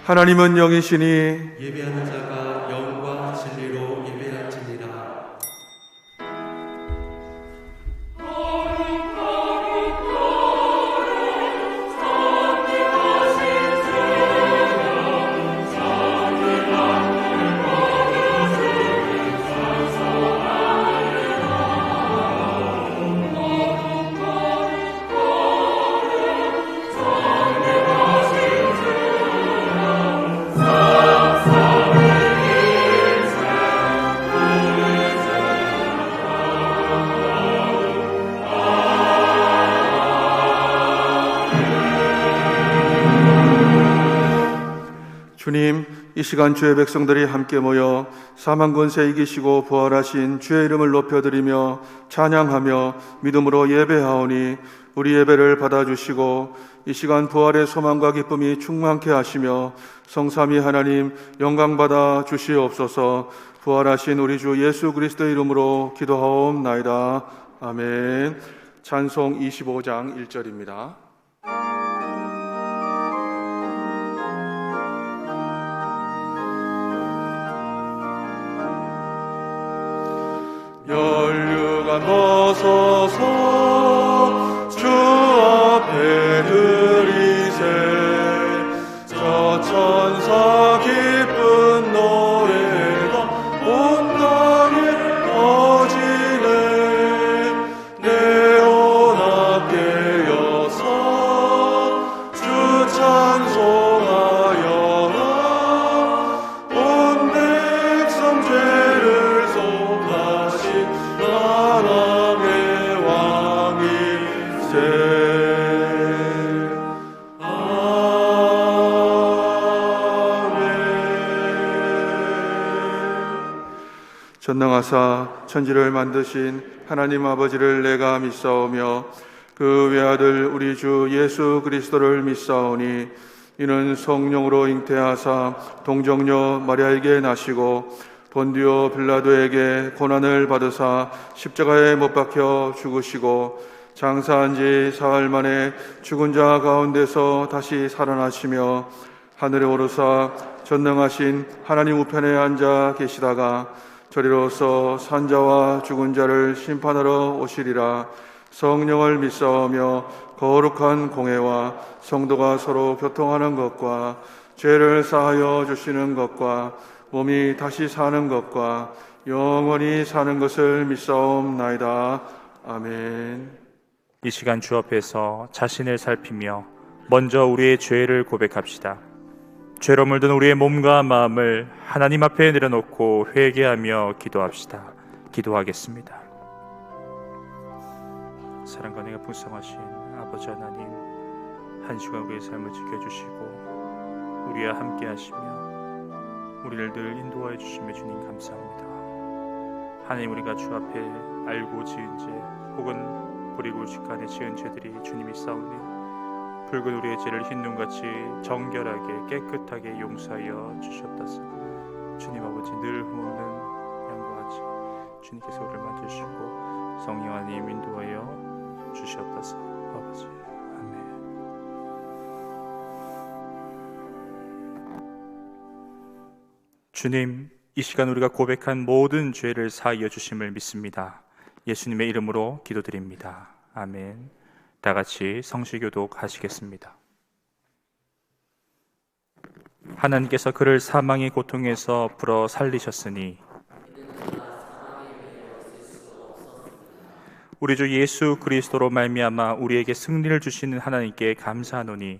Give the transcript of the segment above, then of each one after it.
하나님은 영이시니 예배하는 자가 영과 진리로 예배할지니라. 주님, 이 시간 주의 백성들이 함께 모여 사망 권세 이기시고 부활하신 주의 이름을 높여드리며 찬양하며 믿음으로 예배하오니 우리 예배를 받아주시고 이 시간 부활의 소망과 기쁨이 충만케 하시며 성삼위 하나님 영광 받아 주시옵소서. 부활하신 우리 주 예수 그리스도의 이름으로 기도하옵나이다. 아멘. 찬송 25장 1절입니다. 혈류관 벗어서 주 앞에 드리세. 저 천사 기쁜 노래가 온 땅에 퍼지네. 내온 앞에 여서 주 찬송하여라. 온 백성 죄를 속하신 사랑의 왕이세. 전능하사 천지를 만드신 하나님 아버지를 내가 믿사오며 그 외아들 우리 주 예수 그리스도를 믿사오니 이는 성령으로 잉태하사 동정녀 마리아에게 나시고 본디오 빌라도에게 고난을 받으사 십자가에 못 박혀 죽으시고 장사한 지 사흘 만에 죽은 자 가운데서 다시 살아나시며 하늘에 오르사 전능하신 하나님 우편에 앉아 계시다가 저리로서 산자와 죽은 자를 심판하러 오시리라. 성령을 믿사오며 거룩한 공회와 성도가 서로 교통하는 것과 죄를 사하여 주시는 것과 몸이 다시 사는 것과 영원히 사는 것을 믿사옵나이다. 아멘. 이 시간 주 앞에서 자신을 살피며 먼저 우리의 죄를 고백합시다. 죄로 물든 우리의 몸과 마음을 하나님 앞에 내려놓고 회개하며 기도합시다. 기도하겠습니다. 사랑과 은혜가 풍성하신 아버지 하나님, 한 시간 우리의 삶을 지켜주시고 우리와 함께 하시며 우리를 늘 인도하여 주시며 주님 감사합니다. 하나님, 우리가 주 앞에 알고 지은 죄 혹은 버리고 직간에 지은 죄들이 주님이 싸우니 붉은 우리의 죄를 흰 눈같이 정결하게 깨끗하게 용서하여 주셨다서 주님 아버지 늘 흠없는 양과 같이 주님께서 우리를 맡으시고 성령 하나님 인도하여 주셨다서 아버지 아멘. 주님, 이 시간 우리가 고백한 모든 죄를 사하여 주심을 믿습니다. 예수님의 이름으로 기도드립니다. 아멘. 다 같이 성시교독 하시겠습니다. 하나님께서 그를 사망의 고통에서 불어 살리셨으니 우리 주 예수 그리스도로 말미암아 우리에게 승리를 주시는 하나님께 감사하노니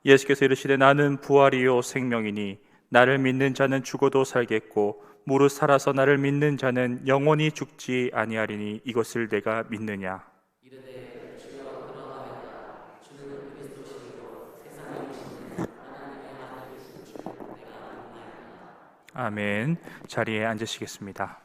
예수께서 이르시되 나는 부활이요 생명이니 나를 믿는 자는 죽어도 살겠고 무릇 살아서 나를 믿는 자는 영원히 죽지 아니하리니 이것을 내가 믿느냐. 아멘. 자리에 앉으시겠습니다.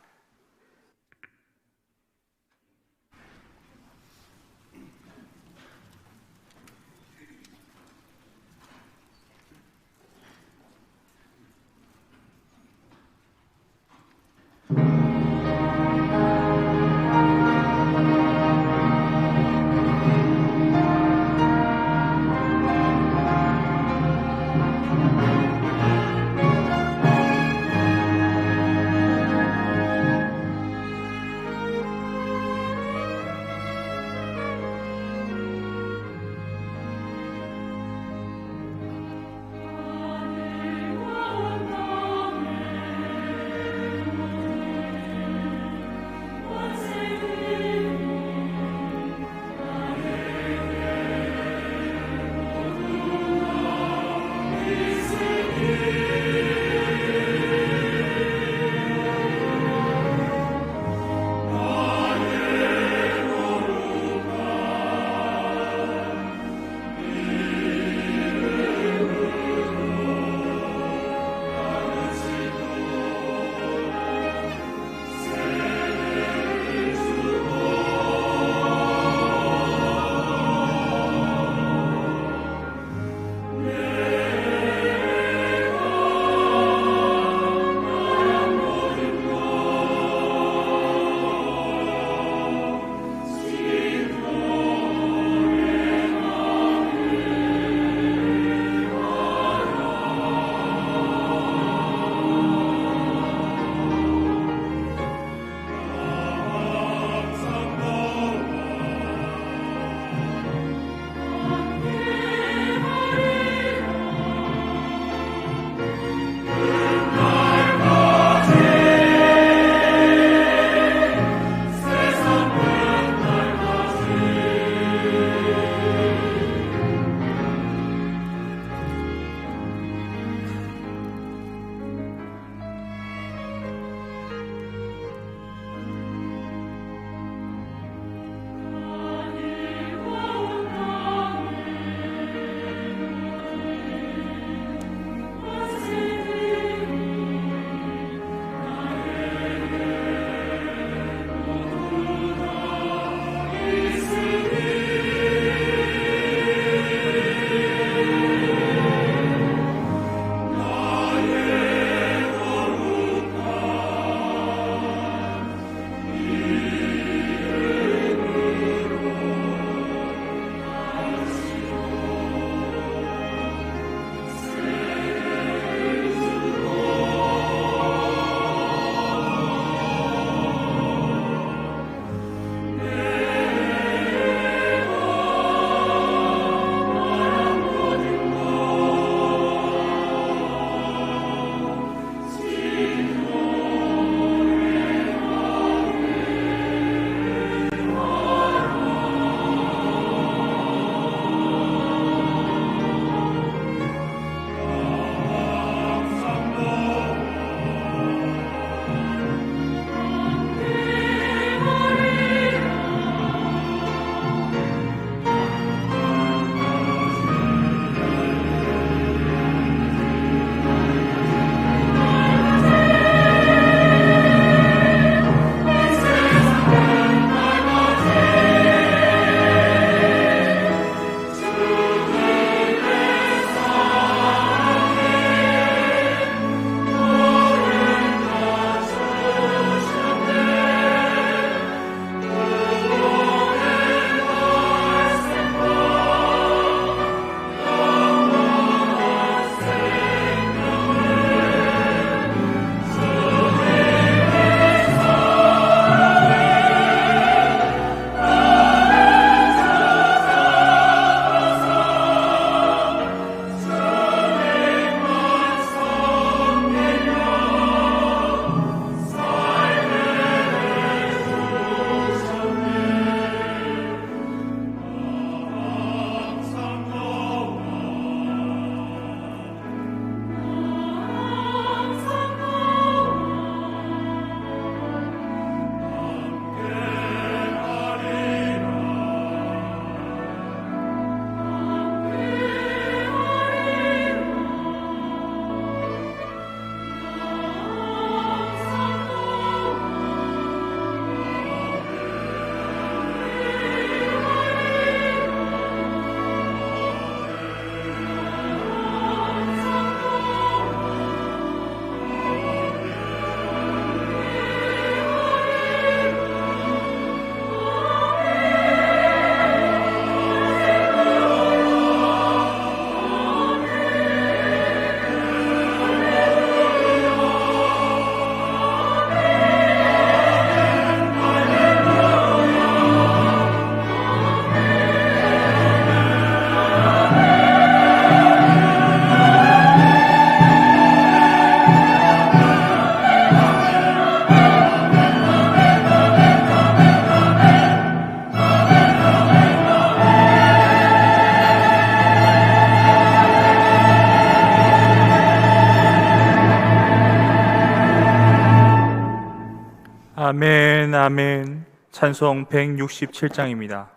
아멘. 찬송 167장입니다.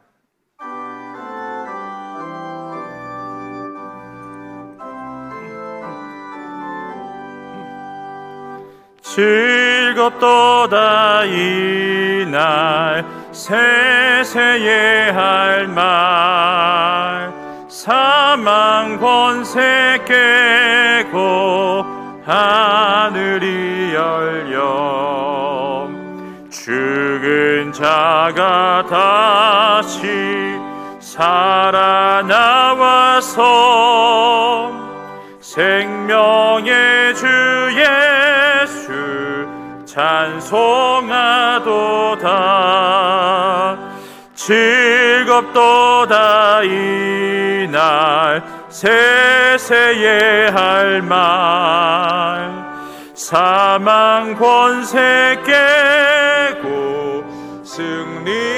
즐겁도다 이날 세세에 할 말, 사망 권세 깨고 하늘이 열려 죽은 자가 다시 살아나와서 생명의 주 예수 찬송하도다. 즐겁도다 이날 세세에 할 말, 사망 권세 깨고 승리하셨네.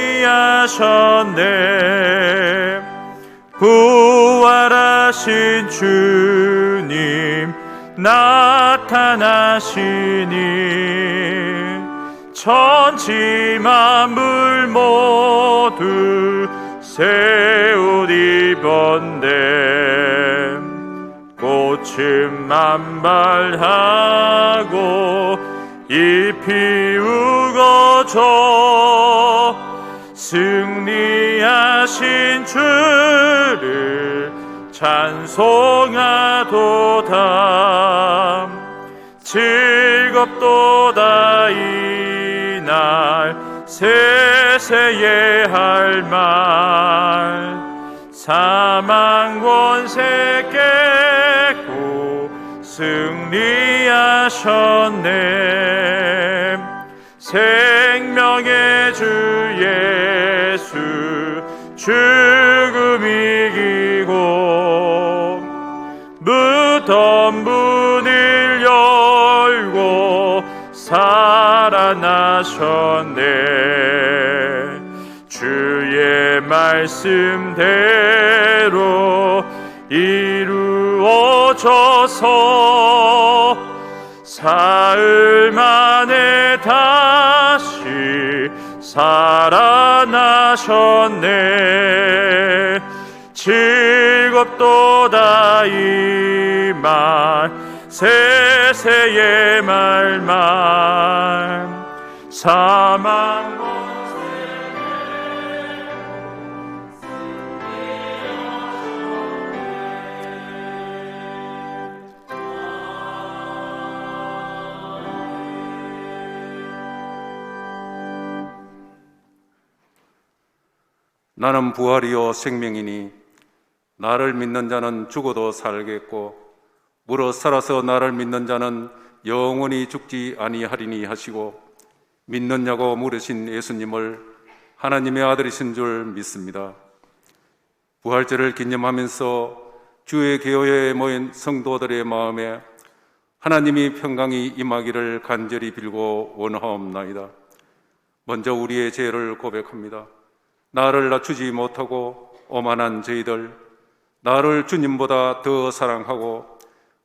부활하신 주님 나타나시니 천지 만물 모두 새 옷 입었네. 꽃은 만발하고 잎이 우거져 승리하신 주를 찬송하도다. 즐겁도다 이날 세세에 할 말, 사망 권세 깨고 승리하셨네. 생명의 주 예수 죽음 이기고 무덤 문을 열고 살아나셨네. 주의 말씀대로 이루어져서 사흘 만에 다시 살아나셨네. 즐겁도다 이 말 세세의 말만, 사망 나는 부활이요 생명이니 나를 믿는 자는 죽어도 살겠고 무릇 살아서 나를 믿는 자는 영원히 죽지 아니하리니 하시고 믿느냐고 물으신 예수님을 하나님의 아들이신 줄 믿습니다. 부활절을 기념하면서 주의 교회에 모인 성도들의 마음에 하나님이 평강이 임하기를 간절히 빌고 원하옵나이다. 먼저 우리의 죄를 고백합니다. 나를 낮추지 못하고 오만한 저희들, 나를 주님보다 더 사랑하고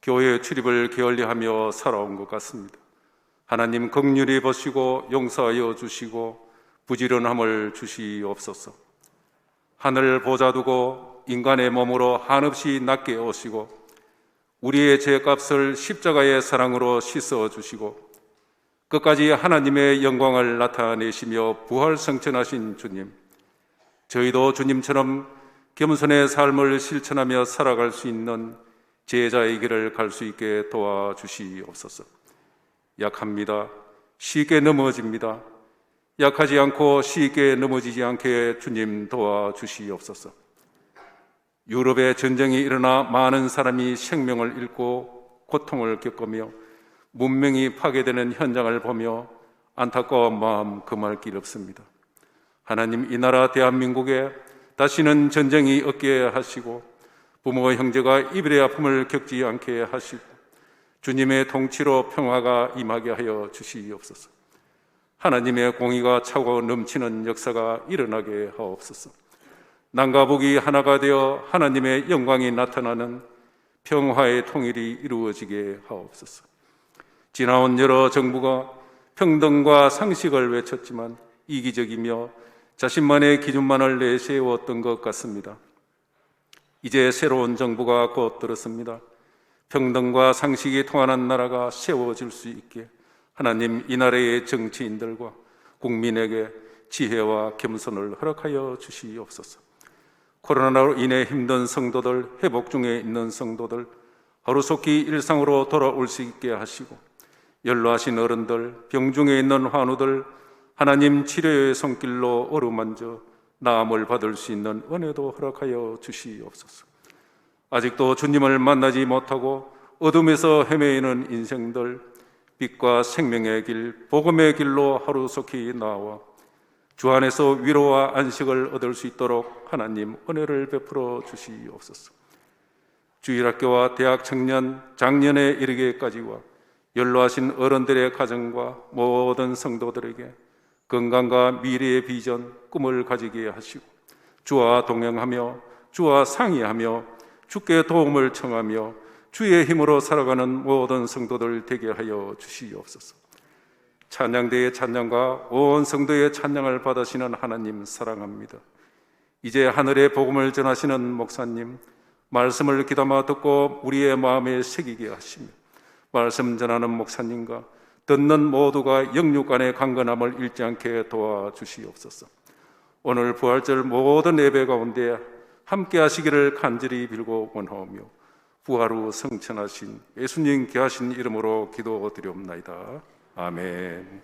교회 출입을 게을리하며 살아온 것 같습니다. 하나님 긍휼히 보시고 용서하여 주시고 부지런함을 주시옵소서. 하늘 보좌 두고 인간의 몸으로 한없이 낮게 오시고 우리의 죄값을 십자가의 사랑으로 씻어 주시고 끝까지 하나님의 영광을 나타내시며 부활성천하신 주님, 저희도 주님처럼 겸손의 삶을 실천하며 살아갈 수 있는 제자의 길을 갈 수 있게 도와주시옵소서. 약합니다. 쉽게 넘어집니다. 약하지 않고 쉽게 넘어지지 않게 주님 도와주시옵소서. 유럽에 전쟁이 일어나 많은 사람이 생명을 잃고 고통을 겪으며 문명이 파괴되는 현장을 보며 안타까운 마음 금할 길 없습니다. 하나님, 이 나라 대한민국에 다시는 전쟁이 없게 하시고 부모 형제가 이별의 아픔을 겪지 않게 하시고 주님의 통치로 평화가 임하게 하여 주시옵소서. 하나님의 공의가 차고 넘치는 역사가 일어나게 하옵소서. 남과 북이 하나가 되어 하나님의 영광이 나타나는 평화의 통일이 이루어지게 하옵소서. 지나온 여러 정부가 평등과 상식을 외쳤지만 이기적이며 자신만의 기준만을 내세웠던 것 같습니다. 이제 새로운 정부가 곧 들었습니다. 평등과 상식이 통하는 나라가 세워질 수 있게 하나님, 이 나라의 정치인들과 국민에게 지혜와 겸손을 허락하여 주시옵소서. 코로나로 인해 힘든 성도들, 회복 중에 있는 성도들 하루속히 일상으로 돌아올 수 있게 하시고, 연로하신 어른들, 병중에 있는 환우들 하나님 치료의 손길로 어루만져 나음을 받을 수 있는 은혜도 허락하여 주시옵소서. 아직도 주님을 만나지 못하고 어둠에서 헤매이는 인생들, 빛과 생명의 길, 복음의 길로 하루속히 나와 주 안에서 위로와 안식을 얻을 수 있도록 하나님 은혜를 베풀어 주시옵소서. 주일학교와 대학 청년, 장년에 이르기까지와 연로하신 어른들의 가정과 모든 성도들에게 건강과 미래의 비전, 꿈을 가지게 하시고 주와 동행하며 주와 상의하며 주께 도움을 청하며 주의 힘으로 살아가는 모든 성도들 되게 하여 주시옵소서. 찬양대의 찬양과 온 성도의 찬양을 받으시는 하나님 사랑합니다. 이제 하늘의 복음을 전하시는 목사님, 말씀을 귀담아 듣고 우리의 마음에 새기게 하시며 말씀 전하는 목사님과 듣는 모두가 영육 간의 강건함을 잃지 않게 도와주시옵소서. 오늘 부활절 모든 예배 가운데 함께 하시기를 간절히 빌고 원하오며 부활 후 성천하신 예수님 귀하신 이름으로 기도드리옵나이다. 아멘.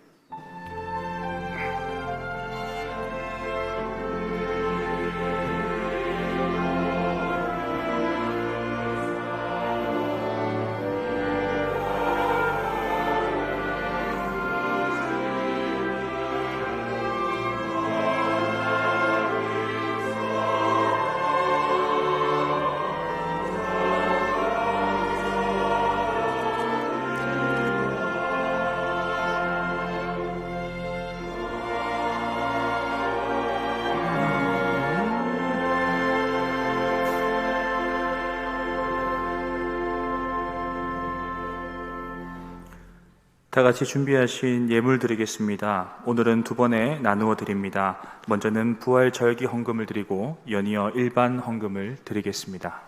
다 같이 준비하신 예물 드리겠습니다. 오늘은 두 번에 나누어 드립니다. 먼저는 부활 절기 헌금을 드리고 연이어 일반 헌금을 드리겠습니다.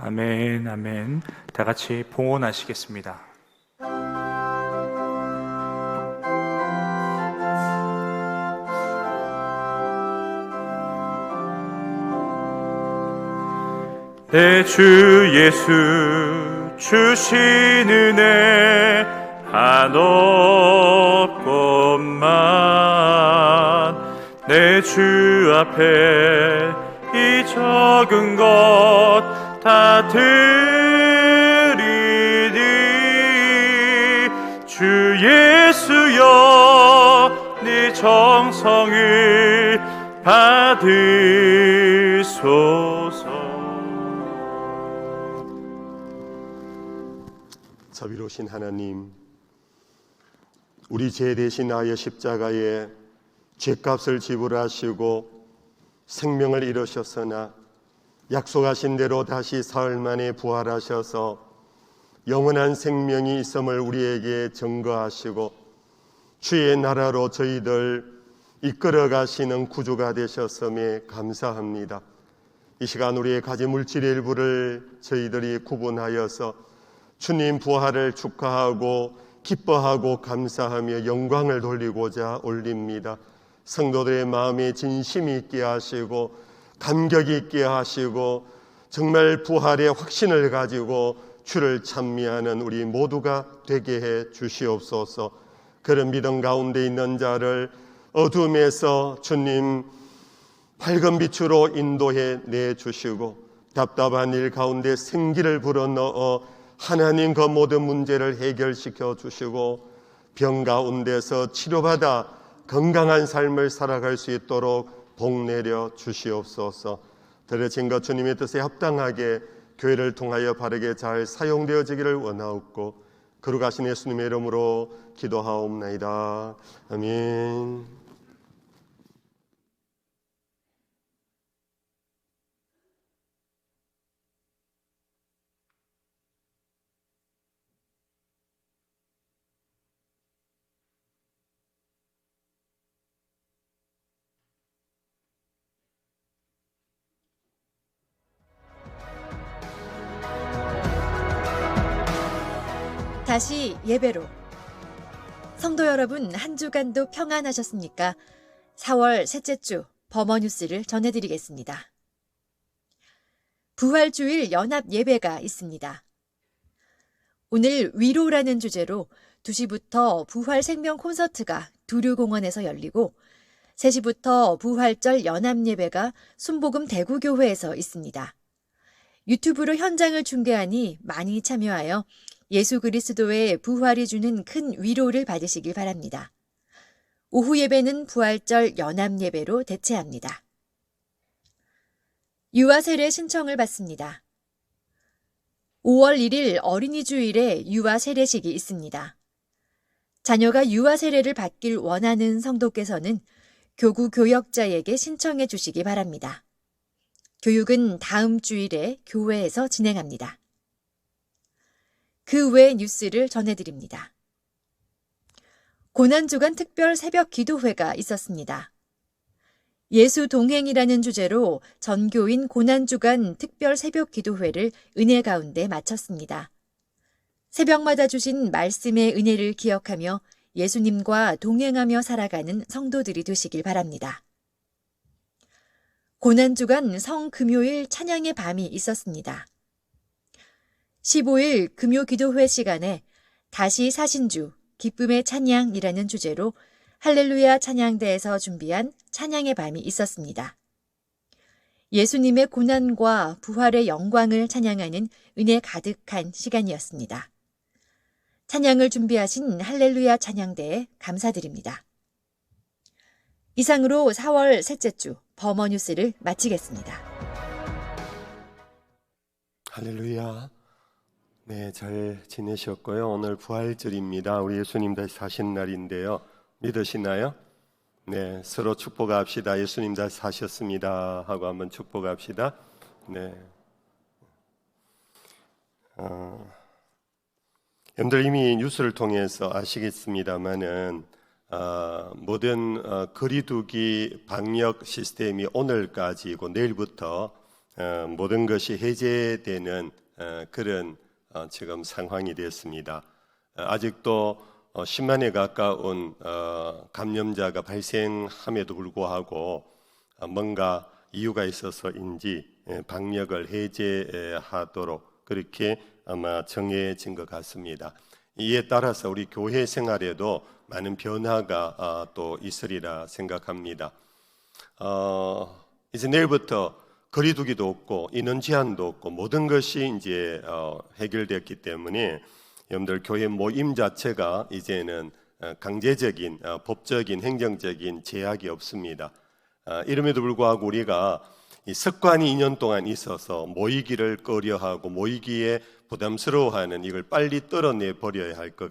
아멘, 아멘. 다 같이 봉헌하시겠습니다. 내 주 예수 주신 은혜 한없건만 내 주 앞에 이 적은 것 다 드리니 주 예수여 네 정성을 받으소서. 자비로우신 하나님, 우리 죄 대신하여 십자가에 죄값을 지불하시고 생명을 잃으셨으나 약속하신 대로 다시 사흘 만에 부활하셔서 영원한 생명이 있음을 우리에게 증거하시고 주의 나라로 저희들 이끌어 가시는 구주가 되셨음에 감사합니다. 이 시간 우리의 가진 물질의 일부를 저희들이 구분하여서 주님 부활을 축하하고 기뻐하고 감사하며 영광을 돌리고자 올립니다. 성도들의 마음에 진심이 있게 하시고 감격이 있게 하시고 정말 부활의 확신을 가지고 주를 찬미하는 우리 모두가 되게 해 주시옵소서. 그런 믿음 가운데 있는 자를 어둠에서 주님 밝은 빛으로 인도해 내주시고 답답한 일 가운데 생기를 불어넣어 하나님 그 모든 문제를 해결시켜 주시고 병 가운데서 치료받아 건강한 삶을 살아갈 수 있도록 복 내려 주시옵소서. 들으신 것 주님의 뜻에 합당하게 교회를 통하여 바르게 잘 사용되어지기를 원하옵고 거룩하신 예수님의 이름으로 기도하옵나이다. 아멘. 다시 예배로. 성도 여러분, 한 주간도 평안하셨습니까? 4월 셋째 주 범어뉴스를 전해드리겠습니다. 부활주일 연합 예배가 있습니다. 오늘 위로라는 주제로 2시부터 부활 생명 콘서트가 두류공원에서 열리고 3시부터 부활절 연합 예배가 순복음 대구교회에서 있습니다. 유튜브로 현장을 중계하니 많이 참여하여 예수 그리스도의 부활이 주는 큰 위로를 받으시길 바랍니다. 오후 예배는 부활절 연합 예배로 대체합니다. 유아 세례 신청을 받습니다. 5월 1일 어린이 주일에 유아 세례식이 있습니다. 자녀가 유아 세례를 받길 원하는 성도께서는 교구 교역자에게 신청해 주시기 바랍니다. 교육은 다음 주일에 교회에서 진행합니다. 그 외 뉴스를 전해드립니다. 고난주간 특별 새벽 기도회가 있었습니다. 예수 동행이라는 주제로 전교인 고난주간 특별 새벽 기도회를 은혜 가운데 마쳤습니다. 새벽마다 주신 말씀의 은혜를 기억하며 예수님과 동행하며 살아가는 성도들이 되시길 바랍니다. 고난주간 성금요일 찬양의 밤이 있었습니다. 15일 금요기도회 시간에 다시 사신주, 기쁨의 찬양이라는 주제로 할렐루야 찬양대에서 준비한 찬양의 밤이 있었습니다. 예수님의 고난과 부활의 영광을 찬양하는 은혜 가득한 시간이었습니다. 찬양을 준비하신 할렐루야 찬양대에 감사드립니다. 이상으로 4월 셋째 주 범어뉴스를 마치겠습니다. 할렐루야. 네, 잘 지내셨고요. 오늘 부활절입니다. 우리 예수님 다시 사신 날인데요. 믿으시나요? 네, 서로 축복합시다. 예수님 다시 사셨습니다 하고 한번 축복합시다. 네. 여러분들 이미 뉴스를 통해서 아시겠습니다만은 모든 거리두기 방역 시스템이 오늘까지고 내일부터 모든 것이 해제되는 그런 지금 상황이 되었습니다. 아직도 10만에 가까운 감염자가 발생함에도 불구하고 뭔가 이유가 있어서인지 방역을 해제하도록 그렇게 아마 정해진 것 같습니다. 이에 따라서 우리 교회 생활에도 많은 변화가 또 있으리라 생각합니다. 이제 내일부터 거리두기도 없고 인원 제한도 없고 모든 것이 이제 해결됐기 때문에 여러분들 교회 모임 자체가 이제는 강제적인 법적인 행정적인 제약이 없습니다. 이름에도 불구하고 우리가 이 습관이 2년 동안 있어서 모이기를 꺼려하고 모이기에 부담스러워하는 이걸 빨리 떨어내 버려야 할 것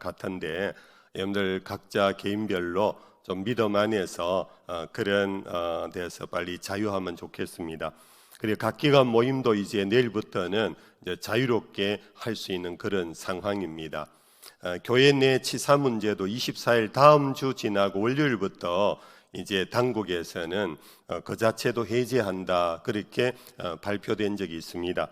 같은데 여러분들 각자 개인별로 좀 믿음 안에서 그런 데서 빨리 자유하면 좋겠습니다. 그리고 각 기관 모임도 이제 내일부터는 이제 자유롭게 할 수 있는 그런 상황입니다. 교회 내 치사 문제도 24일 다음 주 지나고 월요일부터 이제 당국에서는 그 자체도 해제한다 그렇게 발표된 적이 있습니다.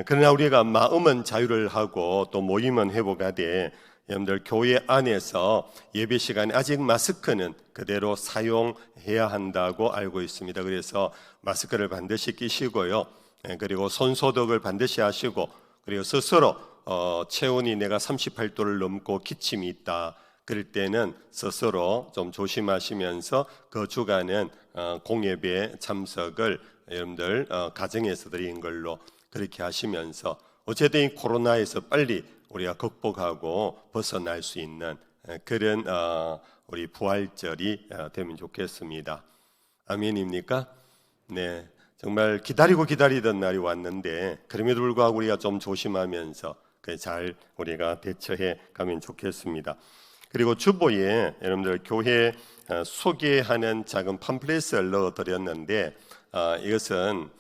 그러나 우리가 마음은 자유를 하고 또 모임은 회복하되 여러분들 교회 안에서 예배 시간에 아직 마스크는 그대로 사용해야 한다고 알고 있습니다. 그래서 마스크를 반드시 끼시고요. 그리고 손 소독을 반드시 하시고 그리고 스스로 체온이 내가 38도를 넘고 기침이 있다. 그럴 때는 스스로 좀 조심하시면서 그 주간은 공예배 참석을 여러분들 가정에서 드린 걸로 그렇게 하시면서 어쨌든 이 코로나에서 빨리 우리가 극복하고 벗어날 수 있는 그런 우리 부활절이 되면 좋겠습니다. 아멘입니까? 네, 정말 기다리던 날이 왔는데 그럼에도 불구하고 우리가 좀 조심하면서 잘 우리가 대처해 가면 좋겠습니다. 그리고 주보에 여러분들 교회 소개하는 작은 팜플렛을 넣어드렸는데 이것은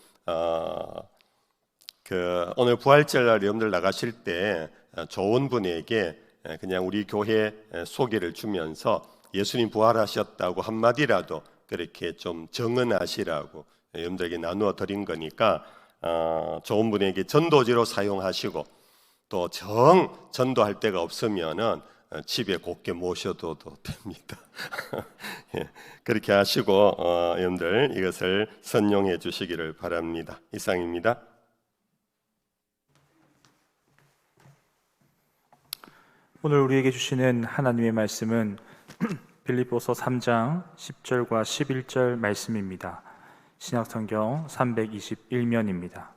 오늘 부활절 날 여러분들 나가실 때 좋은 분에게 그냥 우리 교회 소개를 주면서 예수님 부활하셨다고 한마디라도 그렇게 좀 정언하시라고 여러분들에게 나누어 드린 거니까 좋은 분에게 전도지로 사용하시고 또 전도할 데가 없으면은 집에 곱게 모셔도 됩니다. 그렇게 하시고 여러분들 이것을 선용해 주시기를 바랍니다. 이상입니다. 오늘 우리에게 주시는 하나님의 말씀은 빌립보서 3장 10절과 11절 말씀입니다. 신약성경 321면입니다.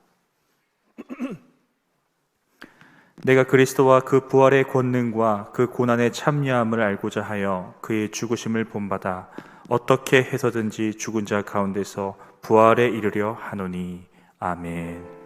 내가 그리스도와 그 부활의 권능과 그 고난의 참여함을 알고자 하여 그의 죽으심을 본받아 어떻게 해서든지 죽은 자 가운데서 부활에 이르려 하노니. 아멘.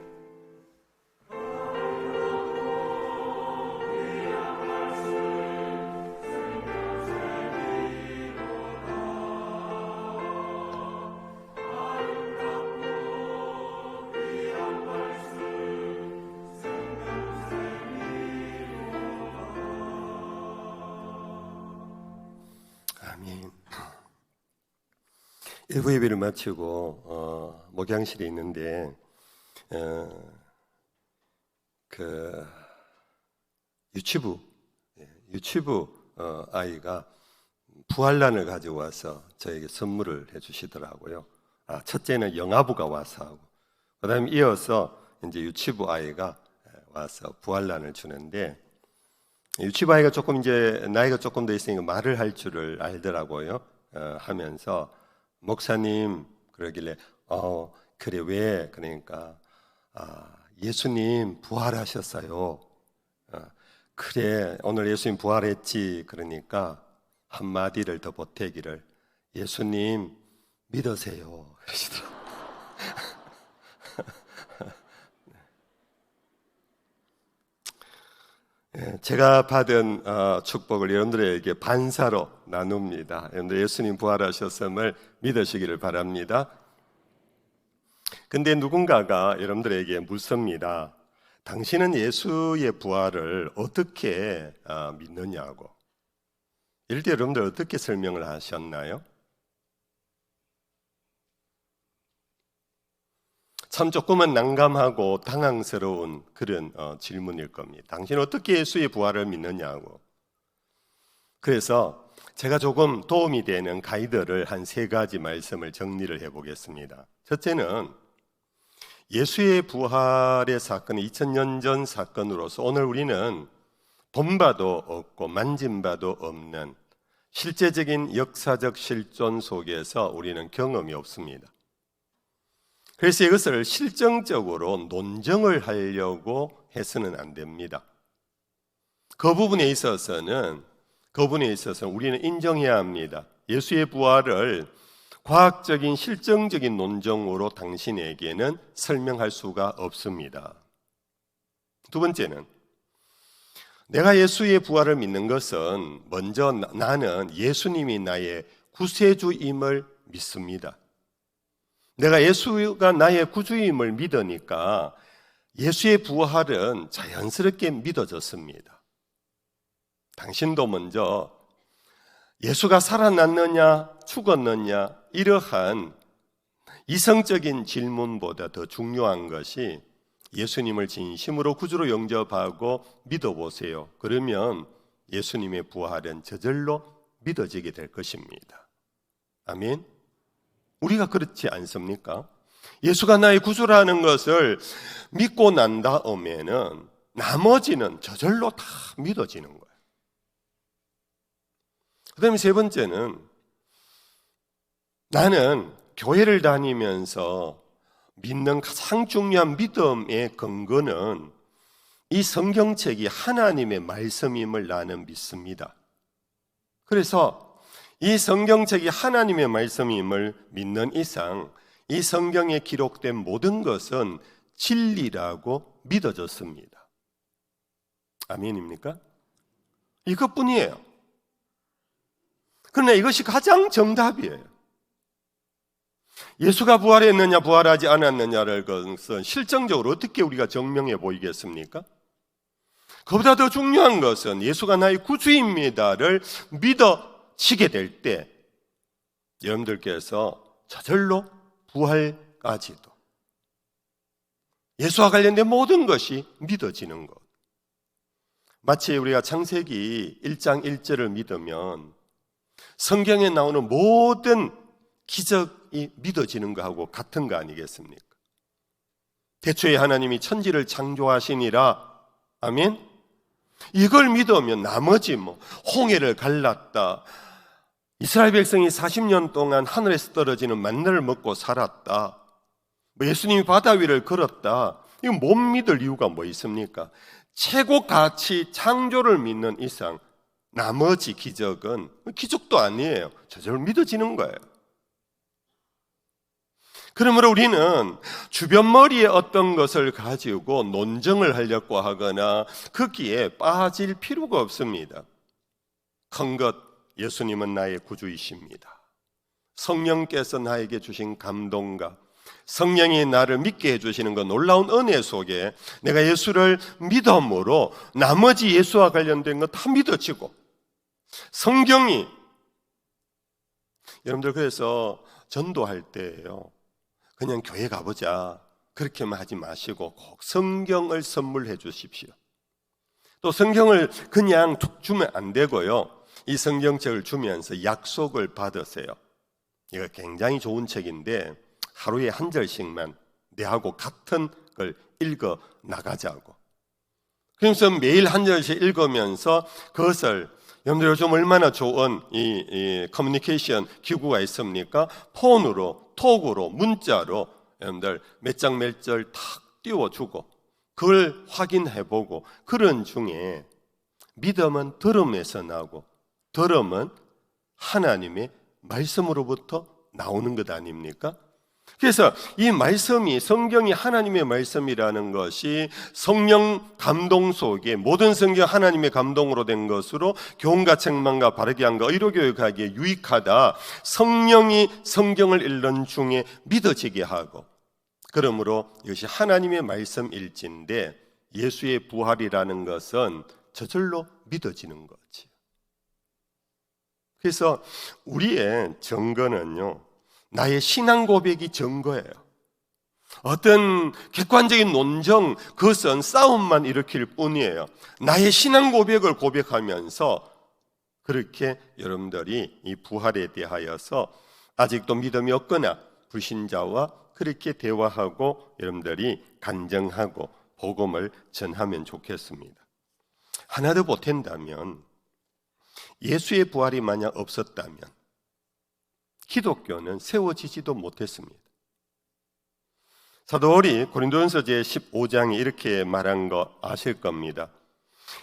일부 예배를 마치고 목양실에 있는데 유치부 아이가 부활란을 가지고 와서 저에게 선물을 해주시더라고요. 첫째는 영아부가 와서 하고 그다음에 이어서 이제 유치부 아이가 와서 부활란을 주는데 유치부 아이가 조금 이제 나이가 조금 더 있으니까 말을 할 줄을 알더라고요. 하면서 목사님 그러길래 그래 왜? 그러니까 예수님 부활하셨어요. 그래 오늘 예수님 부활했지. 그러니까 한마디를 더 보태기를 예수님 믿으세요 그러시더라고요. 제가 받은 축복을 여러분들에게 반사로 나눕니다. 여러분들 예수님 부활하셨음을 믿으시기를 바랍니다. 근데 누군가가 여러분들에게 묻습니다. 당신은 예수의 부활을 어떻게 믿느냐고. 이럴 때 여러분들 어떻게 설명을 하셨나요? 참 조금은 난감하고 당황스러운 그런 질문일 겁니다. 당신은 어떻게 예수의 부활을 믿느냐고. 그래서 제가 조금 도움이 되는 가이드를 한 3가지 말씀을 정리를 해보겠습니다. 첫째는 예수의 부활의 사건은 2000년 전 사건으로서 오늘 우리는 본 바도 없고 만진 바도 없는 실제적인 역사적 실존 속에서 우리는 경험이 없습니다. 그래서 이것을 실정적으로 논증을 하려고 해서는 안 됩니다. 그 부분에 있어서는 우리는 인정해야 합니다. 예수의 부활을 과학적인 실정적인 논증으로 당신에게는 설명할 수가 없습니다. 두 번째는 내가 예수의 부활을 믿는 것은 먼저 나는 예수님이 나의 구세주임을 믿습니다. 내가 예수가 나의 구주임을 믿으니까 예수의 부활은 자연스럽게 믿어졌습니다. 당신도 먼저 예수가 살아났느냐 죽었느냐 이러한 이성적인 질문보다 더 중요한 것이 예수님을 진심으로 구주로 영접하고 믿어보세요. 그러면 예수님의 부활은 저절로 믿어지게 될 것입니다. 아멘. 우리가 그렇지 않습니까? 예수가 나의 구주라는 것을 믿고 난 다음에는 나머지는 저절로 다 믿어지는 거예요. 그 다음에 세 번째는 나는 교회를 다니면서 믿는 가장 중요한 믿음의 근거는 이 성경책이 하나님의 말씀임을 나는 믿습니다. 그래서 이 성경책이 하나님의 말씀임을 믿는 이상 이 성경에 기록된 모든 것은 진리라고 믿어졌습니다. 아멘입니까? 이것뿐이에요. 그러나 이것이 가장 정답이에요. 예수가 부활했느냐 부활하지 않았느냐를 것은 실정적으로 어떻게 우리가 증명해 보이겠습니까? 그보다 더 중요한 것은 예수가 나의 구주입니다를 믿어지게 될 때 여러분들께서 저절로 부활까지도 예수와 관련된 모든 것이 믿어지는 것. 마치 우리가 창세기 1장 1절을 믿으면 성경에 나오는 모든 기적이 믿어지는 것하고 같은 거 아니겠습니까? 태초에 하나님이 천지를 창조하시니라. 아멘? 이걸 믿으면 나머지 홍해를 갈랐다, 이스라엘 백성이 40년 동안 하늘에서 떨어지는 만나를 먹고 살았다, 예수님이 바다 위를 걸었다, 이거 못 믿을 이유가 뭐 있습니까? 최고 가치 창조를 믿는 이상 나머지 기적은 기적도 아니에요. 저절로 믿어지는 거예요. 그러므로 우리는 주변 머리에 어떤 것을 가지고 논증을 하려고 하거나 거기에 빠질 필요가 없습니다. 큰 것, 예수님은 나의 구주이십니다. 성령께서 나에게 주신 감동과 성령이 나를 믿게 해주시는 그 놀라운 은혜 속에 내가 예수를 믿음으로 나머지 예수와 관련된 거 다 믿어지고, 성경이, 여러분들 그래서 전도할 때예요, 그냥 교회 가보자 그렇게만 하지 마시고 꼭 성경을 선물해 주십시오. 또 성경을 그냥 툭 주면 안 되고요, 이 성경책을 주면서 약속을 받으세요. 이거 굉장히 좋은 책인데 하루에 한 절씩만 내하고 같은 걸 읽어 나가자고. 그래서 매일 한 절씩 읽으면서 그것을, 여러분들 요즘 얼마나 좋은 이 커뮤니케이션 기구가 있습니까? 폰으로, 톡으로, 문자로 여러분들 몇 장 몇 절 탁 띄워주고 그걸 확인해보고, 그런 중에 믿음은 들음에서 나고 들음은 하나님의 말씀으로부터 나오는 것 아닙니까? 그래서 이 말씀이, 성경이 하나님의 말씀이라는 것이 성령 감동 속에, 모든 성경 하나님의 감동으로 된 것으로 교훈과 책망과 바르게 한과 의료교육하기에 유익하다, 성령이 성경을 읽는 중에 믿어지게 하고, 그러므로 이것이 하나님의 말씀일진데 예수의 부활이라는 것은 저절로 믿어지는 거지. 그래서 우리의 증거는요, 나의 신앙 고백이 증거예요. 어떤 객관적인 논정, 그것은 싸움만 일으킬 뿐이에요. 나의 신앙 고백을 고백하면서 그렇게 여러분들이 이 부활에 대하여서 아직도 믿음이 없거나 불신자와 그렇게 대화하고 여러분들이 간증하고 복음을 전하면 좋겠습니다. 하나 더 보탠다면, 예수의 부활이 만약 없었다면 기독교는 세워지지도 못했습니다. 사도 바울이 고린도전서 제15장에 이렇게 말한 거 아실 겁니다.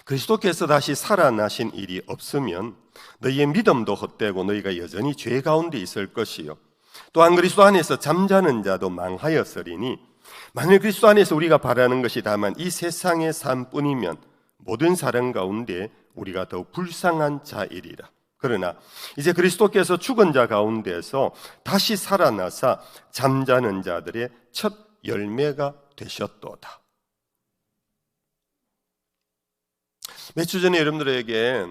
그리스도께서 다시 살아나신 일이 없으면 너희의 믿음도 헛되고 너희가 여전히 죄 가운데 있을 것이요, 또한 그리스도 안에서 잠자는 자도 망하였으리니 만일 그리스도 안에서 우리가 바라는 것이 다만 이 세상의 삶뿐이면 모든 사람 가운데 우리가 더욱 불쌍한 자이리라. 그러나 이제 그리스도께서 죽은 자 가운데서 다시 살아나사 잠자는 자들의 첫 열매가 되셨도다. 몇 주 전에 여러분들에게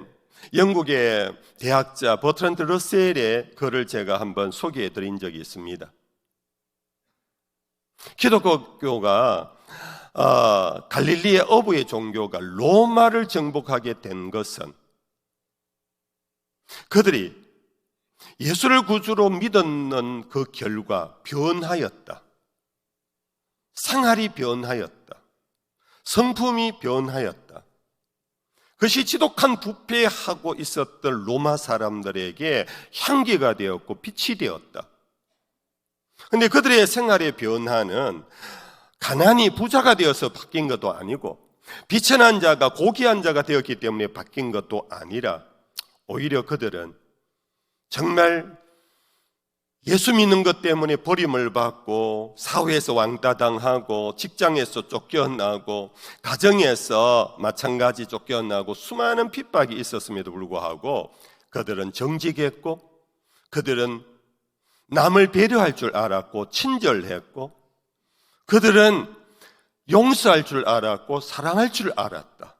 영국의 대학자 버트란드 러셀의 글을 제가 한번 소개해 드린 적이 있습니다. 기독교가 갈릴리의 어부의 종교가 로마를 정복하게 된 것은 그들이 예수를 구주로 믿었는 그 결과 변하였다. 생활이 변하였다. 성품이 변하였다. 그것이 지독한 부패하고 있었던 로마 사람들에게 향기가 되었고 빛이 되었다. 그런데 그들의 생활의 변화는 가난이 부자가 되어서 바뀐 것도 아니고 비천한 자가 고귀한 자가 되었기 때문에 바뀐 것도 아니라 오히려 그들은 정말 예수 믿는 것 때문에 버림을 받고 사회에서 왕따당하고 직장에서 쫓겨나고 가정에서 마찬가지 쫓겨나고 수많은 핍박이 있었음에도 불구하고 그들은 정직했고 그들은 남을 배려할 줄 알았고 친절했고 그들은 용서할 줄 알았고 사랑할 줄 알았다.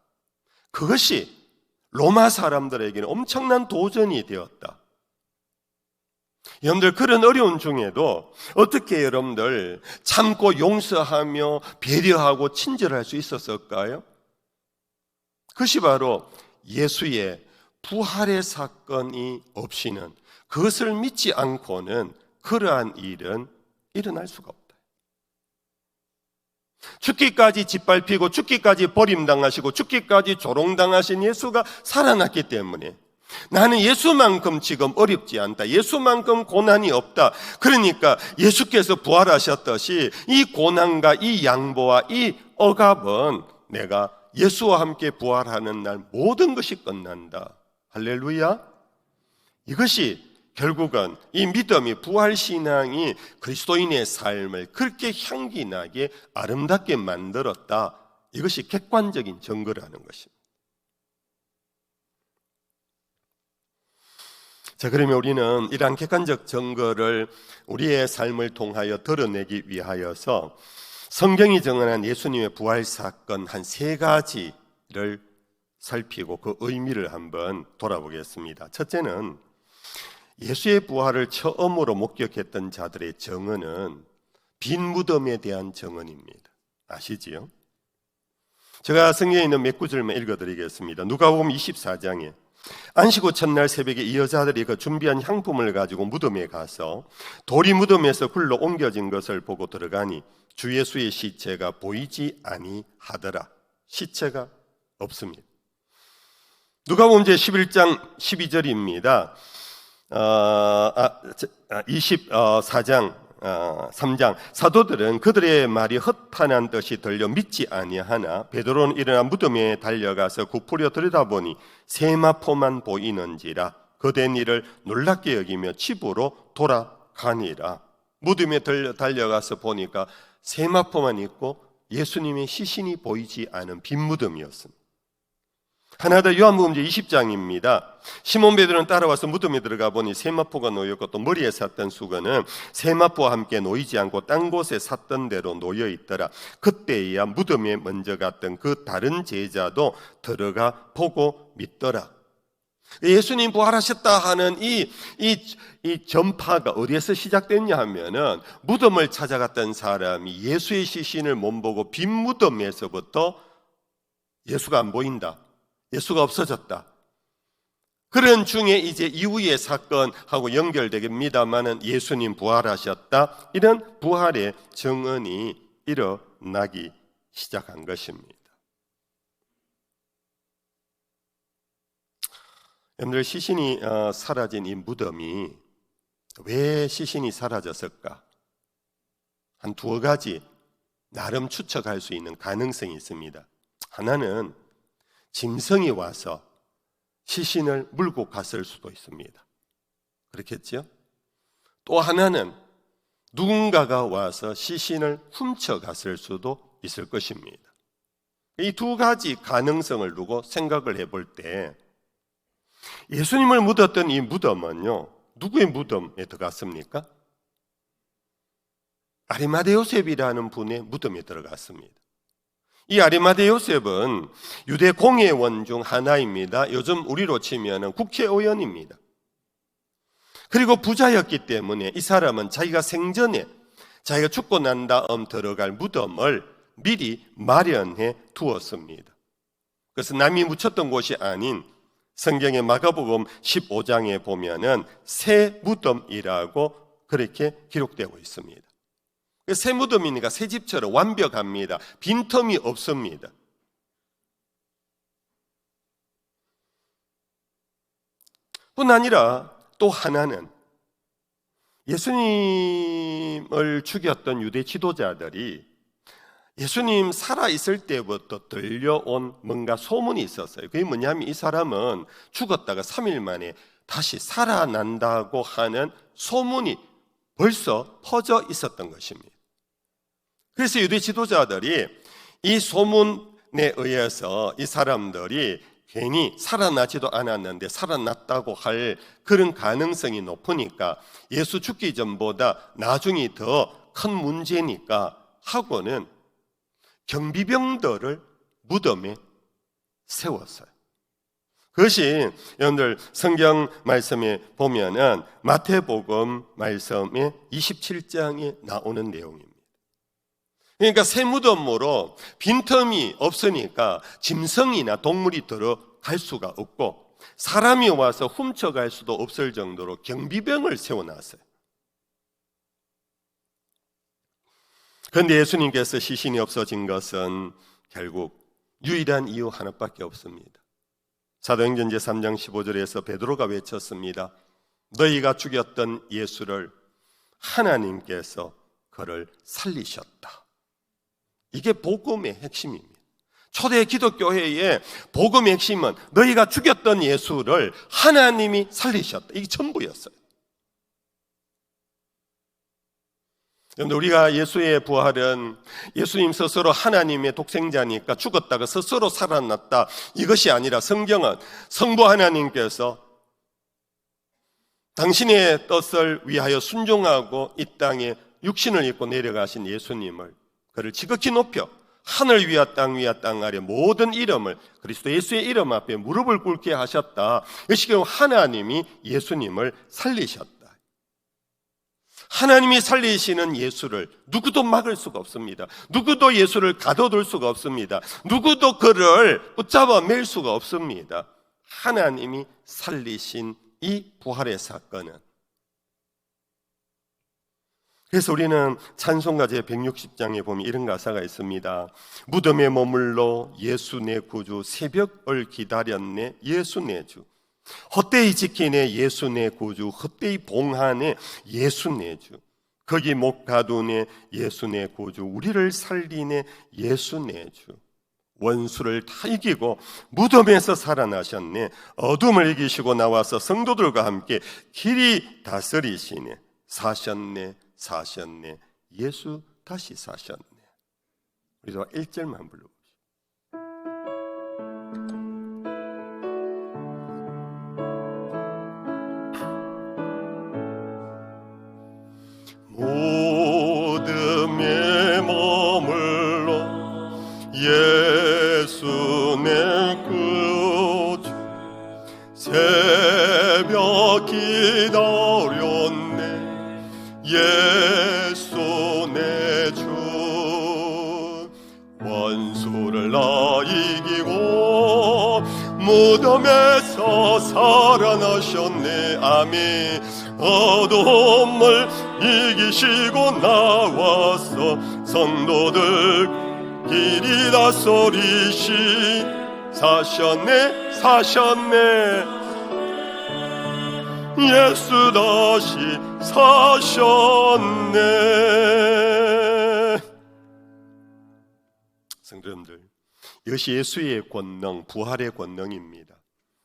그것이 로마 사람들에게는 엄청난 도전이 되었다. 여러분들 그런 어려운 중에도 어떻게 여러분들 참고 용서하며 배려하고 친절할 수 있었을까요? 그것이 바로 예수의 부활의 사건이 없이는 그것을 믿지 않고는 그러한 일은 일어날 수가 없다. 죽기까지 짓밟히고 죽기까지 버림당하시고 죽기까지 조롱당하신 예수가 살아났기 때문에 나는 예수만큼 지금 어렵지 않다. 예수만큼 고난이 없다. 그러니까 예수께서 부활하셨듯이 이 고난과 이 양보와 이 억압은 내가 예수와 함께 부활하는 날 모든 것이 끝난다. 할렐루야. 이것이 결국은 이 믿음이 부활신앙이 그리스도인의 삶을 그렇게 향기나게 아름답게 만들었다. 이것이 객관적인 증거라는 것입니다. 자, 그러면 우리는 이러한 객관적 증거를 우리의 삶을 통하여 드러내기 위하여서 성경이 정언한 예수님의 부활 사건 한 3가지를 살피고 그 의미를 한번 돌아보겠습니다. 첫째는 예수의 부활을 처음으로 목격했던 자들의 증언은 빈 무덤에 대한 증언입니다. 아시지요? 제가 성경에 있는 몇 구절만 읽어드리겠습니다. 누가복음 24장에 안식 후 첫날 새벽에 이 여자들이 그 준비한 향품을 가지고 무덤에 가서 돌이 무덤에서 굴러 옮겨진 것을 보고 들어가니 주 예수의 시체가 보이지 아니하더라. 시체가 없습니다. 누가복음 11장 12절입니다. 24장 3장 사도들은 그들의 말이 허탄한 뜻이 들려 믿지 아니하나 베드로는 일어나 무덤에 달려가서 굽으려 들여다보니 세마포만 보이는지라 그된 일을 놀랍게 여기며 집으로 돌아가니라. 무덤에 달려가서 보니까 세마포만 있고 예수님의 시신이 보이지 않은 빈 무덤이었습니다. 하나 더 요한복음 20장입니다. 시몬 베드로는 따라와서 무덤에 들어가 보니 세마포가 놓였고 또 머리에 샀던 수건은 세마포와 함께 놓이지 않고 딴 곳에 샀던 대로 놓여 있더라. 그때야 무덤에 먼저 갔던 그 다른 제자도 들어가 보고 믿더라. 예수님 부활하셨다 하는 이 전파가 어디에서 시작됐냐 하면은 무덤을 찾아갔던 사람이 예수의 시신을 못 보고 빈 무덤에서부터 예수가 안 보인다. 예수가 없어졌다. 그런 중에 이제 이후의 사건하고 연결되겠습니다만은 예수님 부활하셨다. 이런 부활의 증언이 일어나기 시작한 것입니다. 여러분들 시신이 사라진 이 무덤이 왜 시신이 사라졌을까? 한 2가지 나름 추측할 수 있는 가능성이 있습니다. 하나는 짐승이 와서 시신을 물고 갔을 수도 있습니다. 그렇겠죠? 또 하나는 누군가가 와서 시신을 훔쳐갔을 수도 있을 것입니다. 이 두 가지 가능성을 두고 생각을 해볼 때 예수님을 묻었던 이 무덤은요, 누구의 무덤에 들어갔습니까? 아리마대 요셉이라는 분의 무덤에 들어갔습니다. 이 아리마대 요셉은 유대 공예원 중 하나입니다. 요즘 우리로 치면 국회의원입니다. 그리고 부자였기 때문에 이 사람은 자기가 생전에 자기가 죽고 난 다음 들어갈 무덤을 미리 마련해 두었습니다. 그래서 남이 묻혔던 곳이 아닌 성경의 마가복음 15장에 보면은 새 무덤이라고 그렇게 기록되고 있습니다. 새 무덤이니까 새 집처럼 완벽합니다. 빈틈이 없습니다. 뿐 아니라 또 하나는 예수님을 죽였던 유대 지도자들이 예수님 살아있을 때부터 들려온 뭔가 소문이 있었어요. 그게 뭐냐면 이 사람은 죽었다가 3일 만에 다시 살아난다고 하는 소문이 벌써 퍼져 있었던 것입니다. 그래서 유대 지도자들이 이 소문에 의해서 이 사람들이 괜히 살아나지도 않았는데 살아났다고 할 그런 가능성이 높으니까 예수 죽기 전보다 나중이 더 큰 문제니까 하고는 경비병들을 무덤에 세웠어요. 그것이 여러분들 성경 말씀에 보면은 마태복음 말씀에 27장에 나오는 내용입니다. 그러니까 새 무덤으로 빈틈이 없으니까 짐승이나 동물이 들어갈 수가 없고 사람이 와서 훔쳐갈 수도 없을 정도로 경비병을 세워놨어요. 그런데 예수님께서 시신이 없어진 것은 결국 유일한 이유 하나밖에 없습니다. 사도행전 제3장 15절에서 베드로가 외쳤습니다. 너희가 죽였던 예수를 하나님께서 그를 살리셨다. 이게 복음의 핵심입니다. 초대 기독교회의 복음의 핵심은 너희가 죽였던 예수를 하나님이 살리셨다. 이게 전부였어요. 우리가 예수의 부활은 예수님 스스로 하나님의 독생자니까 죽었다가 스스로 살아났다, 이것이 아니라 성경은 성부 하나님께서 당신의 뜻을 위하여 순종하고 이 땅에 육신을 입고 내려가신 예수님을 그를 지극히 높여 하늘 위와 땅 위와 땅 아래 모든 이름을 그리스도 예수의 이름 앞에 무릎을 꿇게 하셨다. 이것이 결국 하나님이 예수님을 살리셨다. 하나님이 살리시는 예수를 누구도 막을 수가 없습니다. 누구도 예수를 가둬둘 수가 없습니다. 누구도 그를 붙잡아 맬 수가 없습니다. 하나님이 살리신 이 부활의 사건은, 그래서 우리는 찬송가 제160장에 보면 이런 가사가 있습니다. 무덤에 머물러 예수 내 구주, 새벽을 기다렸네 예수 내 주. 헛되이 지키네 예수 내 구주, 헛되이 봉하네 예수 내 주. 거기 못 가두네 예수 내 구주, 우리를 살리네 예수 내 주. 원수를 다 이기고 무덤에서 살아나셨네. 어둠을 이기시고 나와서 성도들과 함께 길이 다스리시네. 사셨네 사셨네 예수 다시 사셨네. 우리도 1절만 불러봅시다. 무덤에 머물러 예수 내 구주, 새벽 기다렸네 예수 내 주. 원수를 나 이기고 무덤에서 살아나셨네. 아멘. 어둠을 이기시고 나와서 성도들 길이 다스리시. 사셨네 사셨네 예수 다시 사셨네. 성도님들, 이것이 예수의 권능, 부활의 권능입니다.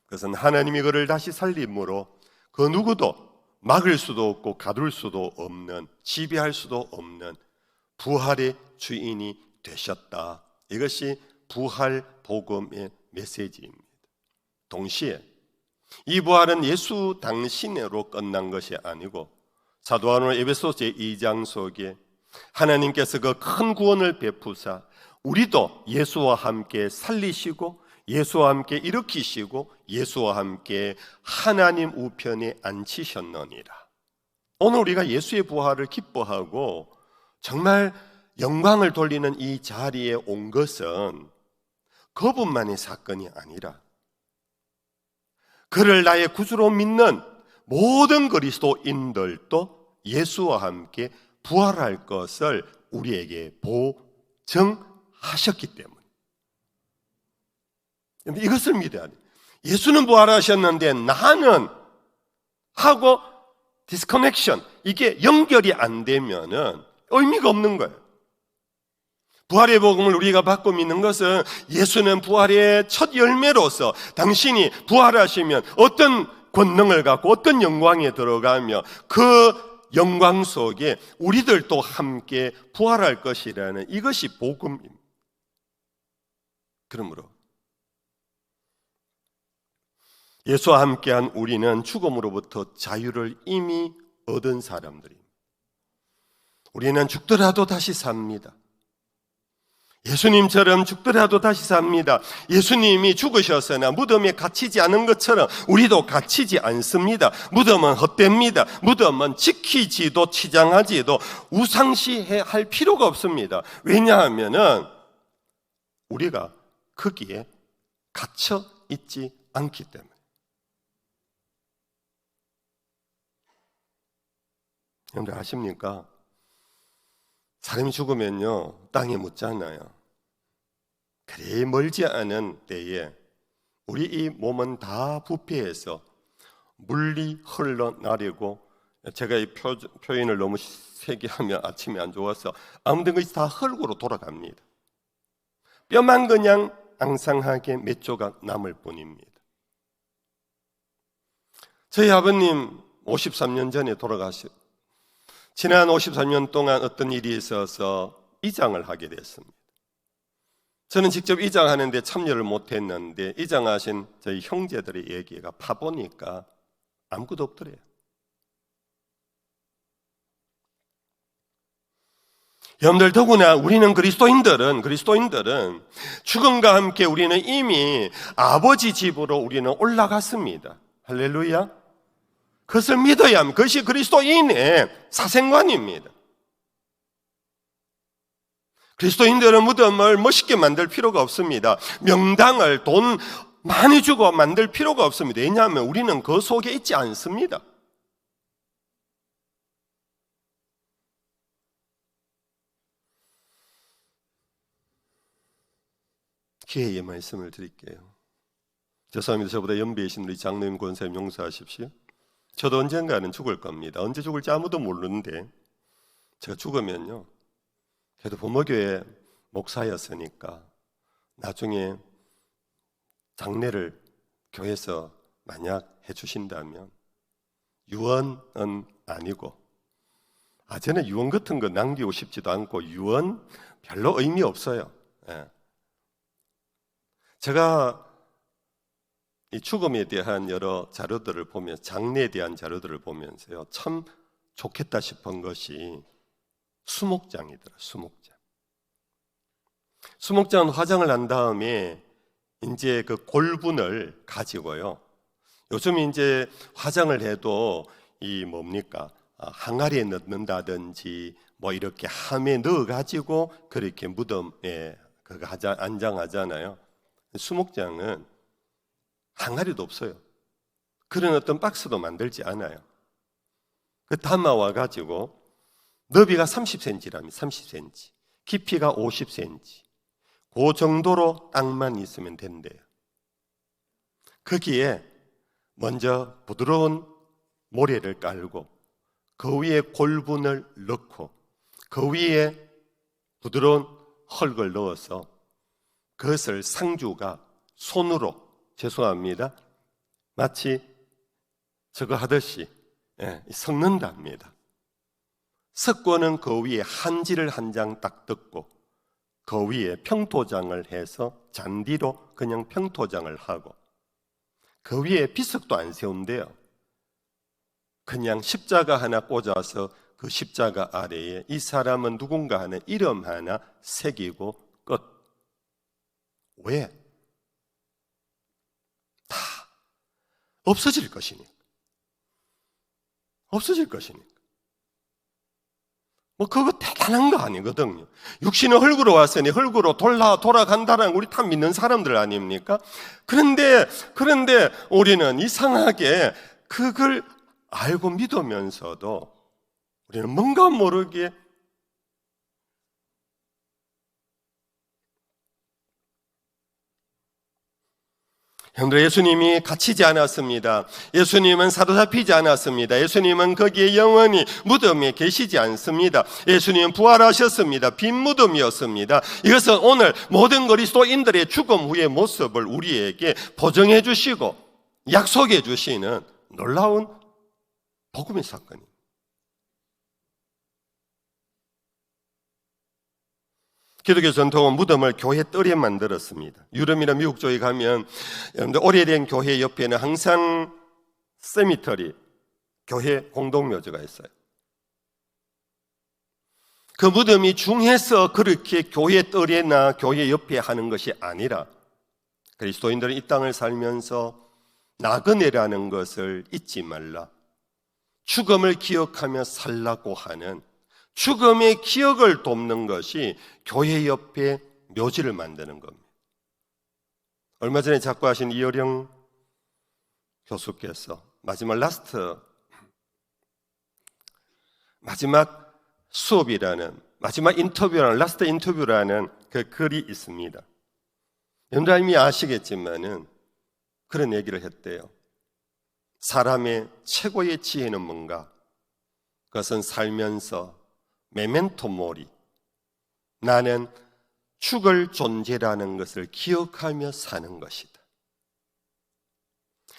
그것은 하나님이 그를 다시 살림으로 그 누구도 막을 수도 없고 가둘 수도 없는, 지배할 수도 없는 부활의 주인이 되셨다. 이것이 부활 복음의 메시지입니다. 동시에 이 부활은 예수 당신으로 끝난 것이 아니고 사도 바울은 에베소서 2장 속에 하나님께서 그 큰 구원을 베푸사 우리도 예수와 함께 살리시고 예수와 함께 일으키시고 예수와 함께 하나님 우편에 앉히셨느니라. 오늘 우리가 예수의 부활을 기뻐하고 정말 영광을 돌리는 이 자리에 온 것은 그분만의 사건이 아니라 그를 나의 구주로 믿는 모든 그리스도인들도 예수와 함께 부활할 것을 우리에게 보증하셨기 때문에 이것을 믿어야 돼요. 예수는 부활하셨는데 나는 하고 디스커넥션, 이게 연결이 안 되면은 의미가 없는 거예요. 부활의 복음을 우리가 받고 믿는 것은 예수는 부활의 첫 열매로서 당신이 부활하시면 어떤 권능을 갖고 어떤 영광에 들어가며 그 영광 속에 우리들도 함께 부활할 것이라는 이것이 복음입니다. 그러므로 예수와 함께한 우리는 죽음으로부터 자유를 이미 얻은 사람들입니다. 우리는 죽더라도 다시 삽니다. 예수님처럼 죽더라도 다시 삽니다. 예수님이 죽으셨으나 무덤에 갇히지 않은 것처럼 우리도 갇히지 않습니다. 무덤은 헛됩니다. 무덤은 지키지도 치장하지도 우상시할 필요가 없습니다. 왜냐하면 우리가 거기에 갇혀 있지 않기 때문에. 여러분들 아십니까? 사람이 죽으면요 땅에 묻잖아요. 그리 멀지 않은 때에 우리 이 몸은 다 부패해서 물리 흘러나리고, 제가 이 표현을 너무 세게 하면 아침에 안 좋아서 아무튼 것이 다 흙으로 돌아갑니다. 뼈만 그냥 앙상하게 몇 조각 남을 뿐입니다. 저희 아버님 53년 전에 돌아가셨고 지난 53년 동안 어떤 일이 있어서 이장을 하게 됐습니다. 저는 직접 이장하는데 참여를 못했는데 이장하신 저희 형제들의 얘기가 파보니까 아무것도 없더래요. 여러분들 더구나 우리는 그리스도인들은 죽음과 함께 우리는 이미 아버지 집으로 우리는 올라갔습니다. 할렐루야. 그것을 믿어야 합니다. 그것이 그리스도인의 사생관입니다. 그리스도인들은 무덤을 멋있게 만들 필요가 없습니다. 명당을 돈 많이 주고 만들 필요가 없습니다. 왜냐하면 우리는 그 속에 있지 않습니다. 기회의 말씀을 드릴게요. 죄송합니다. 저보다 연배이신 우리 장로님, 권사님 용서하십시오. 저도 언젠가는 죽을 겁니다. 언제 죽을지 아무도 모르는데 제가 죽으면요, 그래도 부모교회 목사였으니까 나중에 장례를 교회에서 만약 해주신다면 유언은 아니고, 저는 유언 같은 거 남기고 싶지도 않고 유언 별로 의미 없어요. 제가 이 죽음에 대한 여러 자료들을 보면서, 장례에 대한 자료들을 보면서요, 참 좋겠다 싶은 것이 수목장이더라. 수목장은 화장을 한 다음에 이제 그 골분을 가지고요, 요즘 이제 화장을 해도 이 뭡니까, 항아리에 넣는다든지 뭐 이렇게 함에 넣어 가지고 그렇게 무덤에 그거 안장하잖아요. 수목장은 항아리도 없어요. 그런 어떤 박스도 만들지 않아요. 그 담아와 가지고 너비가 30cm랍니다. 30cm. 깊이가 50cm. 그 정도로 땅만 있으면 된대요. 거기에 먼저 부드러운 모래를 깔고 그 위에 골분을 넣고 그 위에 부드러운 흙을 넣어서 그것을 상주가 손으로, 죄송합니다, 마치 저거 하듯이 섞는답니다. 섞고는 그 위에 한지를 한 장 딱 뜯고 그 위에 평토장을 해서 잔디로 그냥 평토장을 하고 그 위에 비석도 안 세운대요. 그냥 십자가 하나 꽂아서 그 십자가 아래에 이 사람은 누군가 하는 이름 하나 새기고 끝. 왜? 다 없어질 것이니까. 없어질 것이니까. 뭐 그거 대단한 거 아니거든요. 육신은 흙으로 왔으니 흙으로 돌아간다는 우리 다 믿는 사람들 아닙니까? 그런데 우리는 이상하게 그걸 알고 믿으면서도 우리는 뭔가 모르게 형들, 예수님이 갇히지 않았습니다. 예수님은 사로잡히지 않았습니다. 예수님은 거기에 영원히 무덤에 계시지 않습니다. 예수님은 부활하셨습니다. 빈 무덤이었습니다. 이것은 오늘 모든 그리스도인들의 죽음 후의 모습을 우리에게 보증해 주시고 약속해 주시는 놀라운 복음의 사건입니다. 기독교 전통은 무덤을 교회 뜰에 만들었습니다. 유럽이나 미국 쪽에 가면 여러분들 오래된 교회 옆에는 항상 세미터리, 교회 공동묘지가 있어요. 그 무덤이 중해서 그렇게 교회 뜰에나 교회 옆에 하는 것이 아니라 그리스도인들은 이 땅을 살면서 나그네라는 것을 잊지 말라, 죽음을 기억하며 살라고 하는 죽음의 기억을 돕는 것이 교회 옆에 묘지를 만드는 겁니다. 얼마 전에 작고하신 이어령 교수께서 마지막 수업이라는, 마지막 인터뷰라는, 라스트 인터뷰라는 그 글이 있습니다. 여러분들 이미 아시겠지만은 그런 얘기를 했대요. 사람의 최고의 지혜는 뭔가? 그것은 살면서 메멘토 모리, 나는 죽을 존재라는 것을 기억하며 사는 것이다.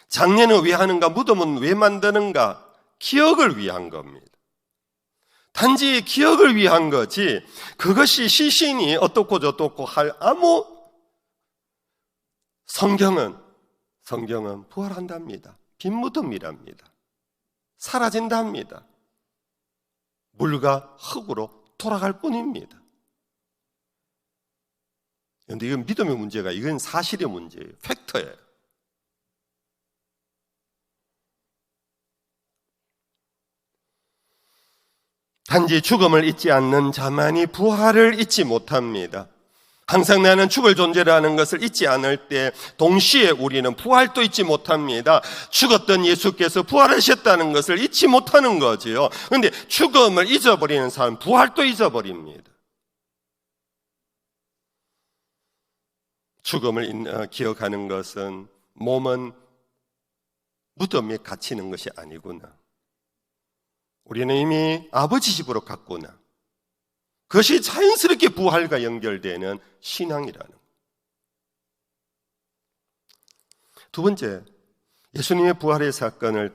장례는 왜 하는가? 무덤은 왜 만드는가? 기억을 위한 겁니다. 단지 기억을 위한 거지 그것이 시신이 어떻고 저떻고 할 아무, 성경은 부활한답니다. 빈 무덤이랍니다. 사라진답니다. 물과 흙으로 돌아갈 뿐입니다. 그런데 이건 믿음의 문제가, 이건 사실의 문제예요. 팩트예요. 단지 죽음을 잊지 않는 자만이 부활을 잊지 못합니다. 항상 나는 죽을 존재라는 것을 잊지 않을 때 동시에 우리는 부활도 잊지 못합니다. 죽었던 예수께서 부활하셨다는 것을 잊지 못하는 거지요. 그런데 죽음을 잊어버리는 사람은 부활도 잊어버립니다. 죽음을 기억하는 것은 몸은 무덤에 갇히는 것이 아니구나, 우리는 이미 아버지 집으로 갔구나, 그것이 자연스럽게 부활과 연결되는 신앙이라는 것. 두 번째, 예수님의 부활의 사건을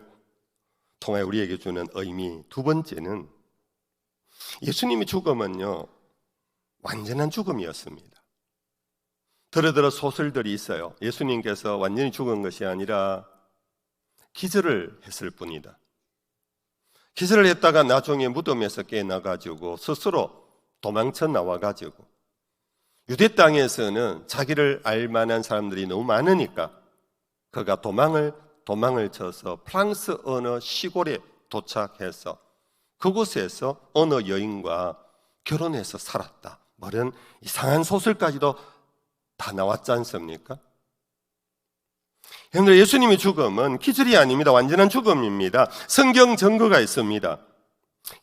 통해 우리에게 주는 의미, 두 번째는 예수님의 죽음은요, 완전한 죽음이었습니다. 들어 소설들이 있어요. 예수님께서 완전히 죽은 것이 아니라 기절을 했을 뿐이다. 기절을 했다가 나중에 무덤에서 깨어나가지고 스스로 도망쳐 나와가지고, 유대 땅에서는 자기를 알만한 사람들이 너무 많으니까 그가 도망을 쳐서 프랑스 어느 시골에 도착해서 그곳에서 어느 여인과 결혼해서 살았다, 뭐 이런 이상한 소설까지도 다 나왔지 않습니까? 여러분들, 예수님의 죽음은 기절이 아닙니다. 완전한 죽음입니다. 성경 증거가 있습니다.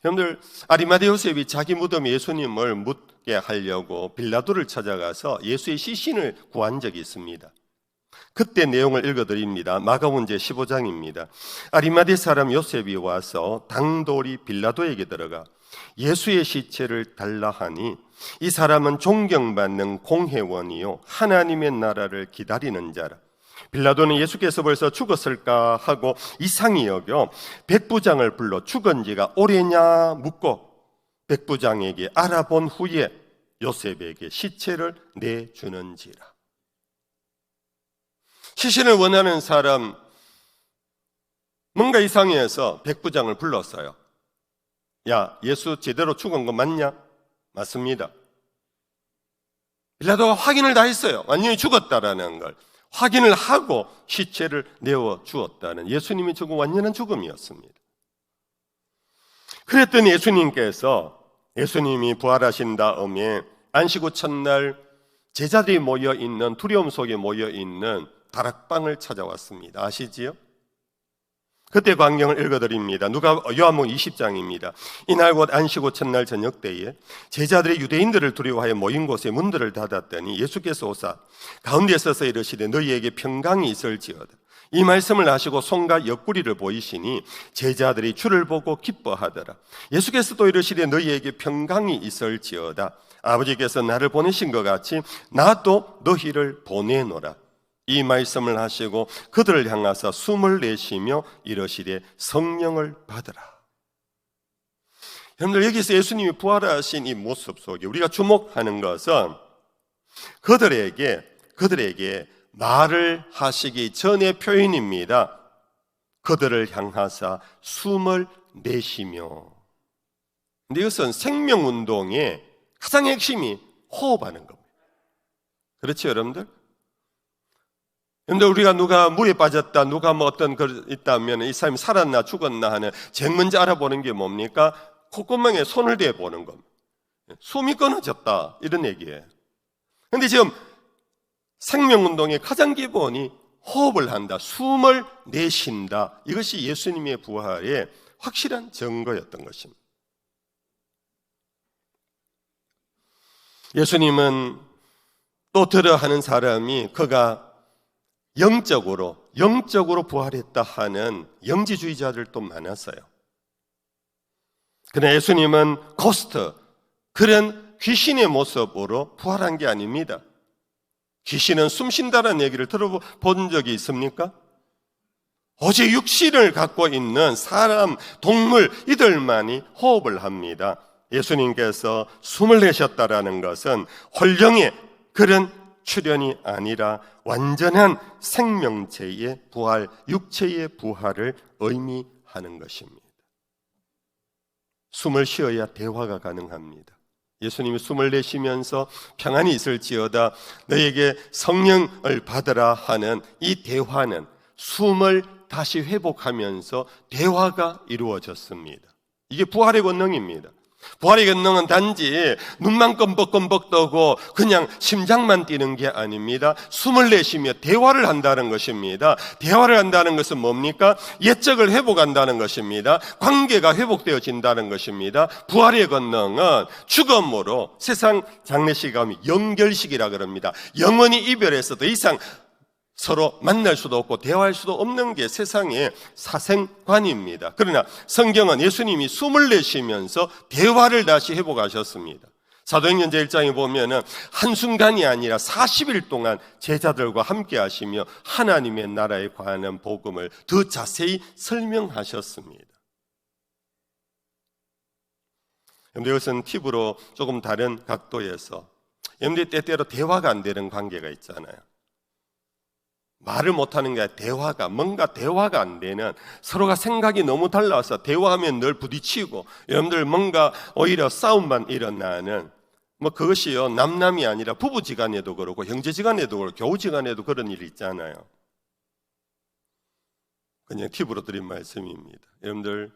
여러분들, 아리마대 요셉이 자기 무덤에 예수님을 묻게 하려고 빌라도를 찾아가서 예수의 시신을 구한 적이 있습니다. 그때 내용을 읽어드립니다. 마가복음 제 15장입니다. 아리마대 사람 요셉이 와서 당돌이 빌라도에게 들어가 예수의 시체를 달라 하니, 이 사람은 존경받는 공회원이요 하나님의 나라를 기다리는 자라. 빌라도는 예수께서 벌써 죽었을까 하고 이상히 여겨 백부장을 불러 죽은 지가 오래냐 묻고 백부장에게 알아본 후에 요셉에게 시체를 내주는지라. 시신을 원하는 사람 뭔가 이상해서 백부장을 불렀어요. 야, 예수 제대로 죽은 거 맞냐? 맞습니다. 빌라도가 확인을 다 했어요. 완전히 죽었다라는 걸 확인을 하고 시체를 내어 주었다는, 예수님이 죽은 완전한 죽음이었습니다. 그랬더니 예수님이 부활하신 다음에 안식 후 첫날 제자들이 모여있는, 두려움 속에 모여있는 다락방을 찾아왔습니다. 아시지요? 그때 광경을 읽어드립니다. 요한복음 20장입니다. 이날 곧 안식 후 첫날 저녁 때에 제자들이 유대인들을 두려워하여 모인 곳에 문들을 닫았더니 예수께서 오사 가운데 서서 이르시되 너희에게 평강이 있을지어다. 이 말씀을 하시고 손과 옆구리를 보이시니 제자들이 주를 보고 기뻐하더라. 예수께서 또 이르시되 너희에게 평강이 있을지어다. 아버지께서 나를 보내신 것 같이 나도 너희를 보내노라. 이 말씀을 하시고 그들을 향하사 숨을 내쉬며 이르시되 성령을 받으라. 여러분들, 여기서 예수님이 부활하신 이 모습 속에 우리가 주목하는 것은 그들에게 말을 하시기 전의 표현입니다. 그들을 향하사 숨을 내쉬며. 근데 이것은 생명운동의 가장 핵심이 호흡하는 겁니다. 그렇죠, 여러분들? 여러분들, 우리가 누가 물에 빠졌다, 누가 뭐 어떤 걸 있다면 이 사람이 살았나 죽었나 하는 제일 먼저 알아보는 게 뭡니까? 콧구멍에 손을 대보는 겁니다. 숨이 끊어졌다, 이런 얘기예요. 그런데 지금 생명운동의 가장 기본이 호흡을 한다, 숨을 내쉰다. 이것이 예수님의 부활의 확실한 증거였던 것입니다. 예수님은 또 들어 하는 사람이 그가 영적으로 부활했다 하는 영지주의자들도 많았어요. 그러나 예수님은 고스트, 그런 귀신의 모습으로 부활한 게 아닙니다. 귀신은 숨쉰다는 얘기를 들어본 적이 있습니까? 오직 육신을 갖고 있는 사람, 동물, 이들만이 호흡을 합니다. 예수님께서 숨을 내셨다라는 것은 홀령의 그런 출현이 아니라 완전한 생명체의 부활, 육체의 부활을 의미하는 것입니다. 숨을 쉬어야 대화가 가능합니다. 예수님이 숨을 내쉬면서 평안이 있을지어다, 너에게 성령을 받으라 하는 이 대화는 숨을 다시 회복하면서 대화가 이루어졌습니다. 이게 부활의 권능입니다. 부활의 권능은 단지 눈만 껌벅껌벅 떠고 그냥 심장만 뛰는 게 아닙니다. 숨을 내쉬며 대화를 한다는 것입니다. 대화를 한다는 것은 뭡니까? 옛적을 회복한다는 것입니다. 관계가 회복되어진다는 것입니다. 부활의 권능은 죽음으로 세상 장례식이 하면 연결식이라 그럽니다. 영원히 이별해서 더 이상 서로 만날 수도 없고 대화할 수도 없는 게 세상의 사생관입니다. 그러나 성경은 예수님이 숨을 내쉬면서 대화를 다시 회복하셨습니다. 사도행전 제1장에 보면은 한순간이 아니라 40일 동안 제자들과 함께 하시며 하나님의 나라에 관한 복음을 더 자세히 설명하셨습니다. 그런데 이것은 팁으로 조금 다른 각도에서, 여러분들이 때때로 대화가 안 되는 관계가 있잖아요. 말을 못하는 게 아니라 뭔가 대화가 안 되는, 서로가 생각이 너무 달라서 대화하면 늘 부딪히고 여러분들 뭔가 오히려 싸움만 일어나는, 그것이요 남남이 아니라 부부지간에도 그렇고 형제지간에도 그렇고 교우지간에도 그런 일이 있잖아요. 그냥 팁으로 드린 말씀입니다. 여러분들,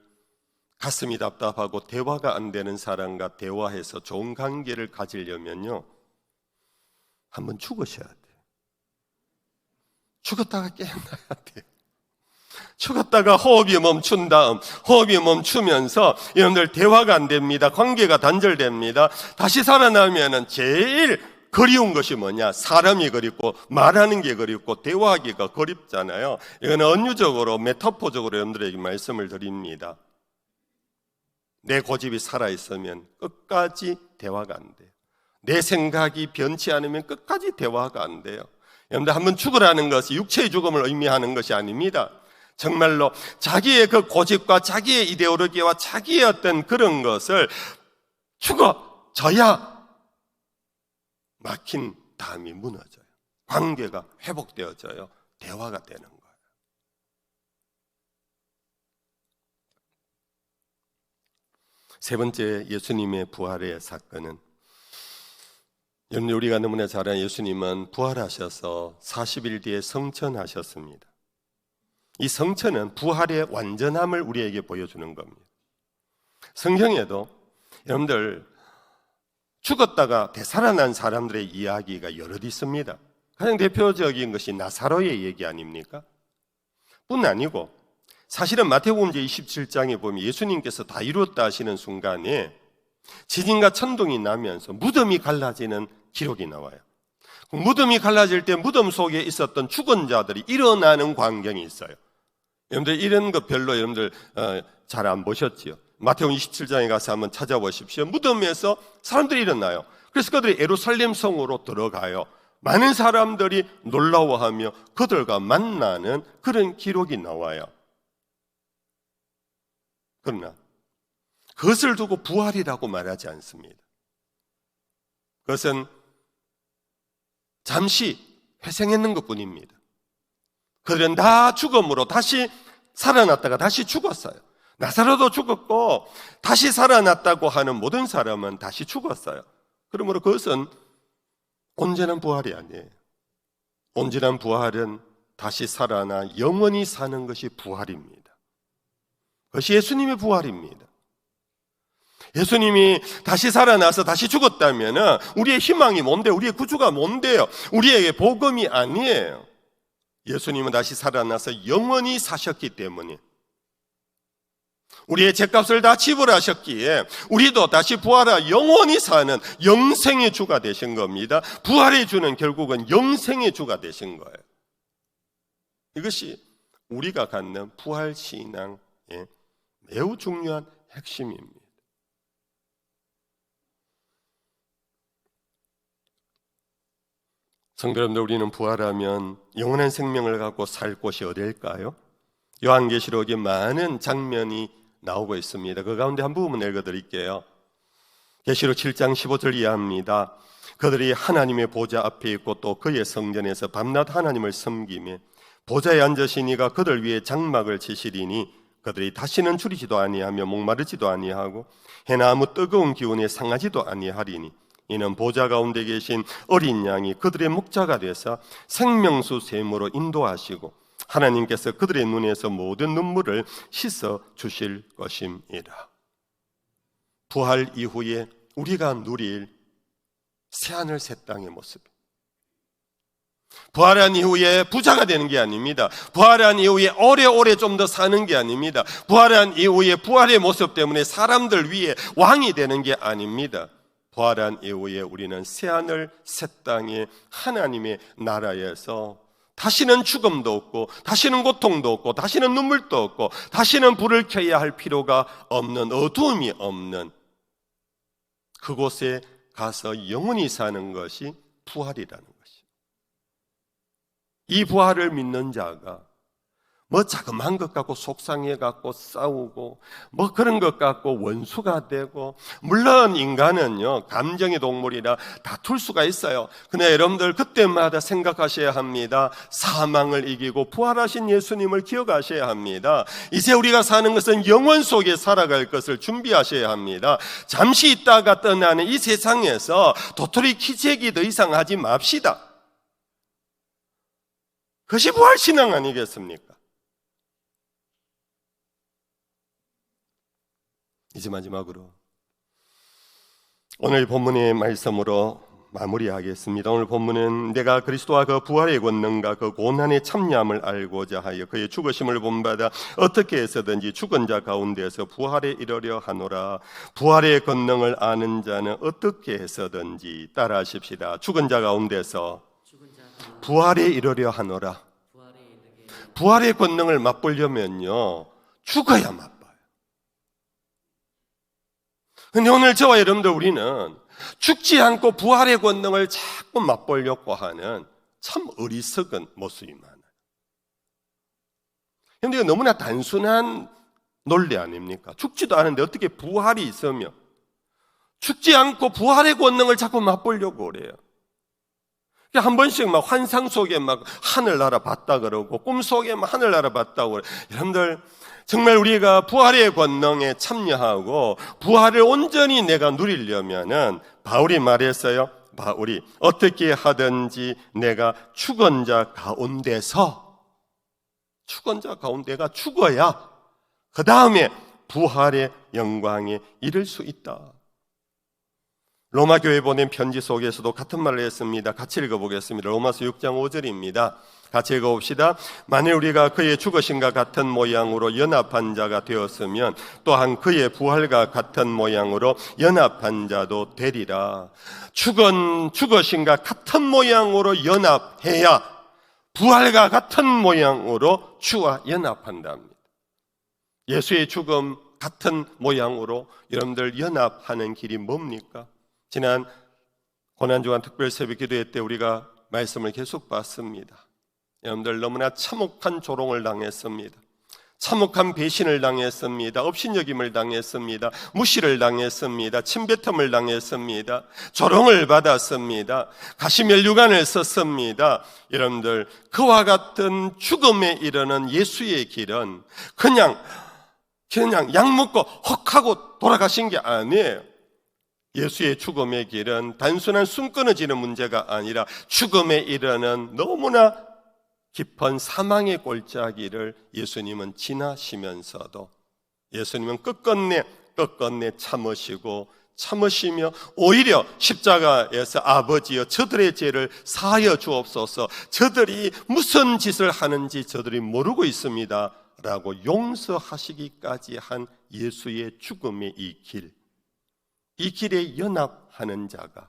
가슴이 답답하고 대화가 안 되는 사람과 대화해서 좋은 관계를 가지려면요, 한번 죽으셔야 돼요. 죽었다가 깨어나야 돼요. 죽었다가 호흡이 멈춘 다음, 호흡이 멈추면서 여러분들 대화가 안 됩니다. 관계가 단절됩니다. 다시 살아나면은 제일 그리운 것이 뭐냐? 사람이 그립고 말하는 게 그립고 대화하기가 그립잖아요. 이거는 은유적으로 메타포적으로 여러분들에게 말씀을 드립니다. 내 고집이 살아있으면 끝까지 대화가 안 돼요. 내 생각이 변치 않으면 끝까지 대화가 안 돼요. 여러분들, 한번 죽으라는 것이 육체의 죽음을 의미하는 것이 아닙니다. 정말로 자기의 그 고집과 자기의 이데올로기와 자기의 어떤 그런 것을 죽어져야 막힌 담이 무너져요. 관계가 회복되어져요. 대화가 되는 거예요. 세 번째 예수님의 부활의 사건은, 여러분 우리가 너무나 잘 아는 예수님은 부활하셔서 40일 뒤에 성천하셨습니다. 이 성천은 부활의 완전함을 우리에게 보여주는 겁니다. 성경에도 여러분들 죽었다가 되살아난 사람들의 이야기가 여럿 있습니다. 가장 대표적인 것이 나사로의 얘기 아닙니까? 뿐 아니고 사실은 마태복음 27장에 보면 예수님께서 다 이루었다 하시는 순간에 지진과 천둥이 나면서 무덤이 갈라지는 기록이 나와요. 무덤이 갈라질 때 무덤 속에 있었던 죽은 자들이 일어나는 광경이 있어요. 여러분들 이런 거 별로 여러분들 잘 안 보셨지요? 마태복음 27장에 가서 한번 찾아보십시오. 무덤에서 사람들이 일어나요. 그래서 그들이 예루살렘 성으로 들어가요. 많은 사람들이 놀라워하며 그들과 만나는 그런 기록이 나와요. 그러나 그것을 두고 부활이라고 말하지 않습니다. 그것은 잠시 회생했는 것뿐입니다. 그들은 다 죽음으로 다시 살아났다가 다시 죽었어요. 나사로도 죽었고 다시 살아났다고 하는 모든 사람은 다시 죽었어요. 그러므로 그것은 온전한 부활이 아니에요. 온전한 부활은 다시 살아나 영원히 사는 것이 부활입니다. 그것이 예수님의 부활입니다. 예수님이 다시 살아나서 다시 죽었다면 우리의 희망이 뭔데? 우리의 구주가 뭔데요? 우리에게 복음이 아니에요. 예수님은 다시 살아나서 영원히 사셨기 때문에, 우리의 죄값을 다 지불하셨기에 우리도 다시 부활하 영원히 사는 영생의 주가 되신 겁니다. 부활의 주는 결국은 영생의 주가 되신 거예요. 이것이 우리가 갖는 부활 신앙의 매우 중요한 핵심입니다. 성도 여러분들, 우리는 부활하면 영원한 생명을 갖고 살 곳이 어디일까요? 요한계시록에 많은 장면이 나오고 있습니다. 그 가운데 한 부분 읽어드릴게요. 계시록 7장 15절 이하입니다. 그들이 하나님의 보좌 앞에 있고 또 그의 성전에서 밤낮 하나님을 섬기며 보좌에 앉으시니가 그들 위에 장막을 치시리니 그들이 다시는 줄이지도 아니하며 목마르지도 아니하고 해나 아무 뜨거운 기운에 상하지도 아니하리니 이는 보좌 가운데 계신 어린 양이 그들의 목자가 되사 생명수 샘으로 인도하시고 하나님께서 그들의 눈에서 모든 눈물을 씻어 주실 것임이라. 부활 이후에 우리가 누릴 새하늘 새 땅의 모습, 부활한 이후에 부자가 되는 게 아닙니다. 부활한 이후에 오래오래 좀 더 사는 게 아닙니다. 부활한 이후에 부활의 모습 때문에 사람들 위에 왕이 되는 게 아닙니다. 부활한 이후에 우리는 새하늘 새 땅의 하나님의 나라에서 다시는 죽음도 없고 다시는 고통도 없고 다시는 눈물도 없고 다시는 불을 켜야 할 필요가 없는, 어두움이 없는 그곳에 가서 영원히 사는 것이 부활이라는 것입니다. 이 부활을 믿는 자가 뭐 자그마한 것 갖고 속상해 갖고 싸우고 뭐 그런 것 갖고 원수가 되고, 물론 인간은요 감정의 동물이라 다툴 수가 있어요. 근데 여러분들 그때마다 생각하셔야 합니다. 사망을 이기고 부활하신 예수님을 기억하셔야 합니다. 이제 우리가 사는 것은 영원 속에 살아갈 것을 준비하셔야 합니다. 잠시 있다가 떠나는 이 세상에서 도토리 키재기 더 이상 하지 맙시다. 그것이 부활신앙 아니겠습니까? 이제 마지막으로 오늘 본문의 말씀으로 마무리하겠습니다. 오늘 본문은 내가 그리스도와 그 부활의 권능과 그 고난의 참여함을 알고자 하여 그의 죽으심을 본받아 어떻게 해서든지 죽은 자 가운데서 부활에 이르려 하노라. 부활의 권능을 아는 자는 어떻게 해서든지 따라하십시다. 죽은 자 가운데서 부활에 이르려 하노라. 부활의 권능을 맛보려면요 죽어야 맛봐요. 근데 오늘 저와 여러분들 우리는 죽지 않고 부활의 권능을 자꾸 맛보려고 하는 참 어리석은 모습이 많아요. 그런데 이거 너무나 단순한 논리 아닙니까? 죽지도 않은데 어떻게 부활이 있으며 죽지 않고 부활의 권능을 자꾸 맛보려고 그래요. 한 번씩 막 환상 속에 막 하늘나라 봤다 그러고 꿈 속에 막 하늘나라 봤다고 그래. 여러분들 정말 우리가 부활의 권능에 참여하고 부활을 온전히 내가 누리려면은 바울이 말했어요. 바울이 어떻게 하든지 내가 죽은 자 가운데서 내가 죽어야 그 다음에 부활의 영광에 이를 수 있다. 로마 교회 보낸 편지 속에서도 같은 말을 했습니다. 같이 읽어보겠습니다. 로마서 6장 5절입니다. 같이 읽어봅시다. 만일 우리가 그의 죽으심과 같은 모양으로 연합한 자가 되었으면 또한 그의 부활과 같은 모양으로 연합한 자도 되리라. 죽으심과 같은 모양으로 연합해야 부활과 같은 모양으로 주와 연합한답니다. 예수의 죽음 같은 모양으로 여러분들 연합하는 길이 뭡니까? 지난 고난주간 특별 새벽 기도회 때 우리가 말씀을 계속 봤습니다. 여러분들 너무나 참혹한 조롱을 당했습니다. 참혹한 배신을 당했습니다. 업신여김을 당했습니다. 무시를 당했습니다. 침뱉음을 당했습니다. 조롱을 받았습니다. 가시면류관을 썼습니다. 여러분들 그와 같은 죽음에 이르는 예수의 길은 그냥 약 먹고 헉 하고 돌아가신 게 아니에요. 예수의 죽음의 길은 단순한 숨 끊어지는 문제가 아니라 죽음에 이르는 너무나 깊은 사망의 골짜기를 예수님은 지나시면서도 예수님은 끝끝내 참으시며 오히려 십자가에서 아버지여 저들의 죄를 사하여 주옵소서, 저들이 무슨 짓을 하는지 저들이 모르고 있습니다 라고 용서하시기까지 한 예수의 죽음의 이 길에 연합하는 자가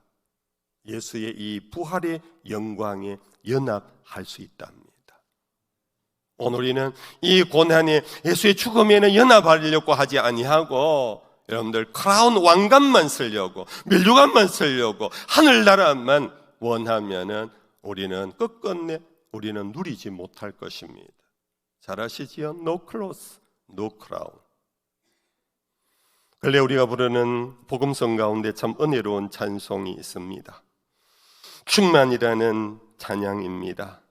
예수의 이 부활의 영광에 연합할 수 있답니다. 오늘 우리는 이 고난에 예수의 죽음에는 연합하려고 하지 아니하고 여러분들 크라운 왕관만 쓰려고 면류관만 쓰려고 하늘나라만 원하면은 우리는 끝끝내 우리는 누리지 못할 것입니다. 잘 아시지요? No cross, no crown. 근래 우리가 부르는 복음성 가운데 참 은혜로운 찬송이 있습니다. 충만이라는 찬양입니다.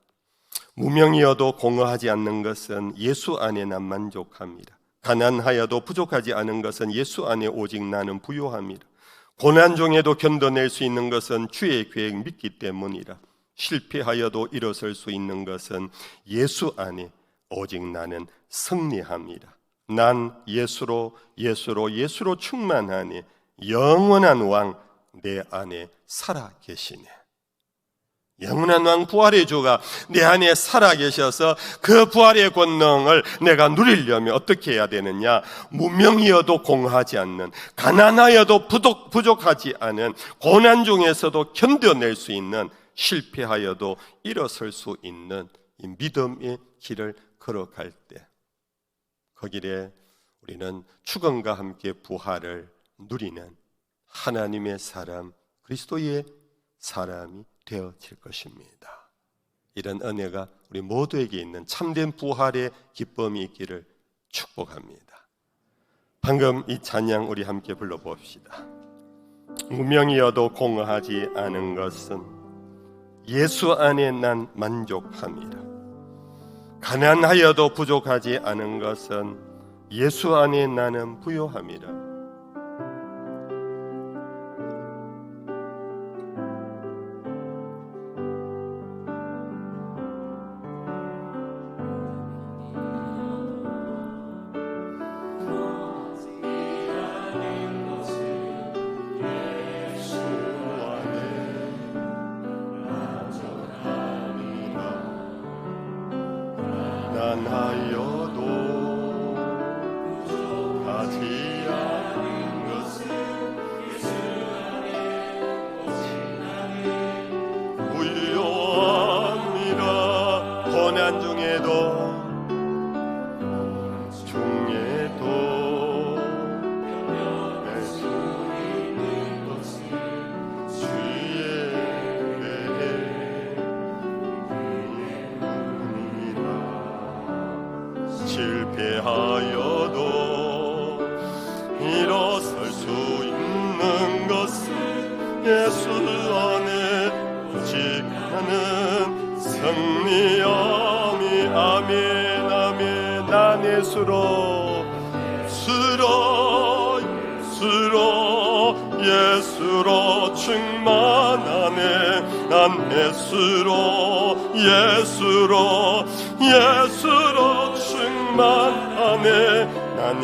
무명이어도 공허하지 않는 것은 예수 안에 난 만족합니다. 가난하여도 부족하지 않은 것은 예수 안에 오직 나는 부요합니다. 고난 중에도 견뎌낼 수 있는 것은 주의 계획 믿기 때문이라. 실패하여도 일어설 수 있는 것은 예수 안에 오직 나는 승리합니다. 난 예수로 충만하니 영원한 왕 내 안에 살아 계시네. 영원한 왕 부활의 주가 내 안에 살아 계셔서 그 부활의 권능을 내가 누리려면 어떻게 해야 되느냐? 무명이어도 공허하지 않는, 가난하여도 부족하지 않은, 고난 중에서도 견뎌낼 수 있는, 실패하여도 일어설 수 있는 이 믿음의 길을 걸어갈 때 그 길에 우리는 죽음과 함께 부활을 누리는 하나님의 사람, 그리스도의 사람이 되어질 것입니다. 이런 은혜가 우리 모두에게 있는 참된 부활의 기쁨이 있기를 축복합니다. 방금 이 찬양 우리 함께 불러봅시다. 무명이어도 공허하지 않은 것은 예수 안에 난 만족합니다. 가난하여도 부족하지 않은 것은 예수 안에 나는 부요합니다. 가난하여도 부족하지 않은 것은 예수 안에 오직 나는 부요합니다. 고난 중에도 견뎌낼 수 있는 것은 주의 실패하여도 일어설 수 있는 것은 예수 안에 오직 나는 승리함이 아멘 아멘. 난 예수로 예수로 충만하네. 난 예수로 충만하네. 난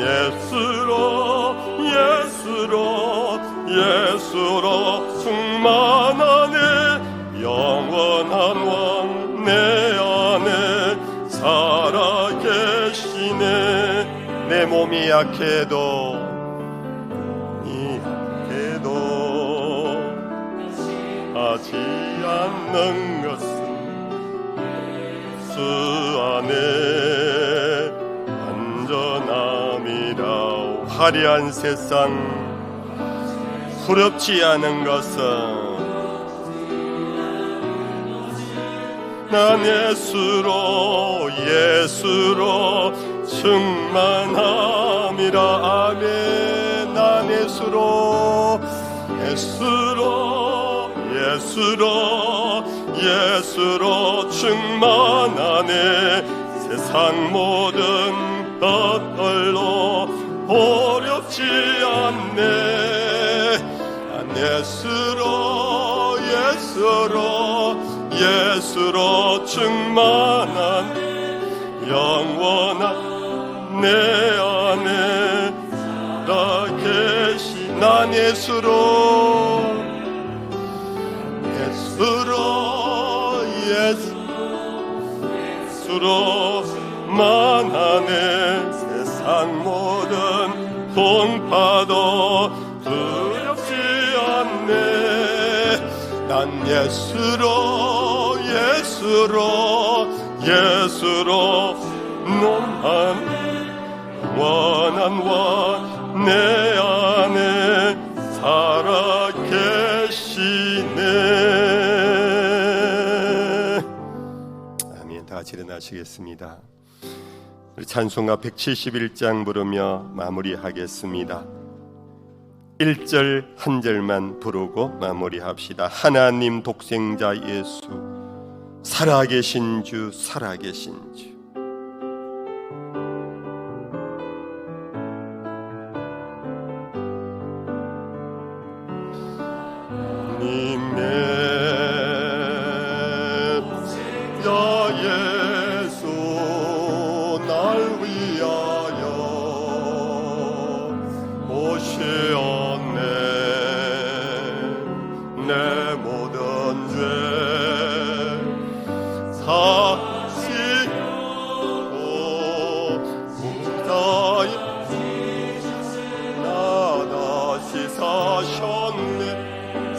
예수로 충만하네. 영원한 왕 내 안에 살아계시네. 내 몸이 약해도 하지 않는 것은 주 안에 안전함이라. 화려한 세상 부럽지 않은 것은 난 예수로 충만함이라. 아멘. 난 예수로 충만하네. 세상 모든 것들로 어렵지 않네. 난 예수로 충만한 영원한 내 안에 살아계시. 난 예수로 만하네. 세상 모든 풍파도 두렵지 않네. 난 예수로 원한 왕 내 안에 살아계시네. 아멘. 다 같이 일어나시겠습니다. 우리 찬송가 171장 부르며 마무리하겠습니다. 1절 한 절만 부르고 마무리합시다. 하나님 독생자 예수, 살아계신 주, 살아계신 주.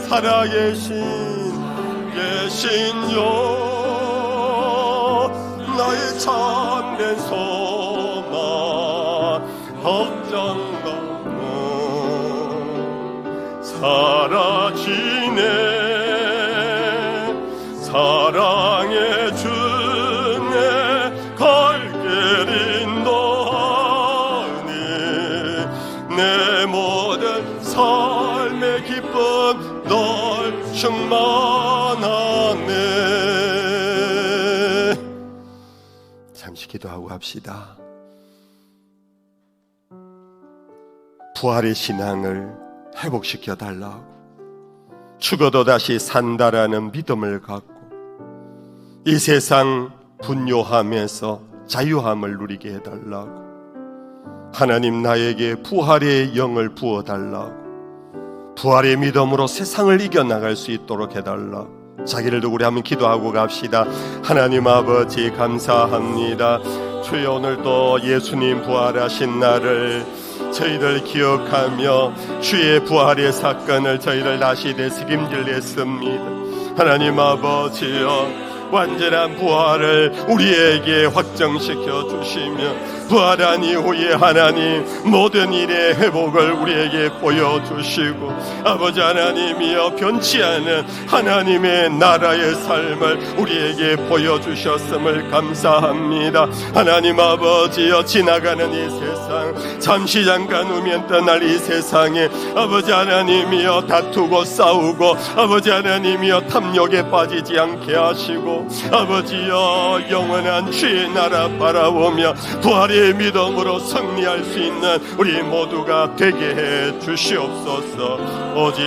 살아계신 요 나의 참된 소망 걱정감은 사라지네. 사랑의 주내 갈길 인도하니 내 모든 삶의 기쁨 널 충만하네. 잠시 기도하고 합시다. 부활의 신앙을 회복시켜 달라고, 죽어도 다시 산다라는 믿음을 갖고 이 세상 분요함에서 자유함을 누리게 해달라고, 하나님 나에게 부활의 영을 부어달라고, 부활의 믿음으로 세상을 이겨나갈 수 있도록 해달라고 자기를 두고 우리 한번 기도하고 갑시다. 하나님 아버지 감사합니다. 주여, 오늘도 예수님 부활하신 날을 저희들 기억하며 주의 부활의 사건을 저희들 다시 되새김질했습니다. 하나님 아버지여, 완전한 부활을 우리에게 확정시켜 주시며 부활한 이후에 하나님 모든 일의 회복을 우리에게 보여주시고, 아버지 하나님이여, 변치 않은 하나님의 나라의 삶을 우리에게 보여주셨음을 감사합니다. 하나님 아버지여, 지나가는 이 세상 잠시 잠깐 후면 떠날 이 세상에 아버지 하나님이여 다투고 싸우고 아버지 하나님이여 탐욕에 빠지지 않게 하시고 아버지여 영원한 주의 나라 바라보며 부활의 믿음으로 승리할 수 있는 우리 모두가 되게 해 주시옵소서. 오직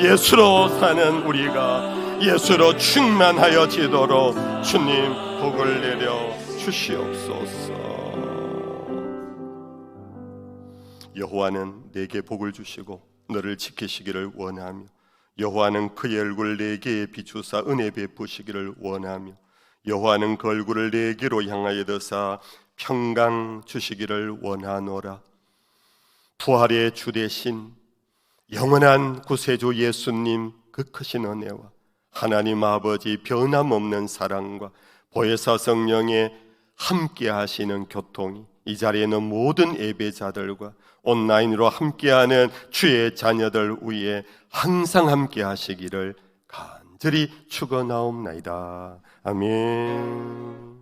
예수로 사는 우리가 예수로 충만하여지도록 주님 복을 내려 주시옵소서. 여호와는 내게 복을 주시고 너를 지키시기를 원하며 여호와는 그의 얼굴을 내게 비추사 은혜 베푸시기를 원하며 여호와는 그 얼굴을 내게로 향하여 드사 평강 주시기를 원하노라. 부활의 주 되신 영원한 구세주 예수님 그 크신 은혜와 하나님 아버지 변함없는 사랑과 보혜사 성령의 함께 하시는 교통이 이 자리에 있는 모든 예배자들과 온라인으로 함께하는 주의 자녀들 위에 항상 함께 하시기를 간절히 축원하옵나이다. 아멘.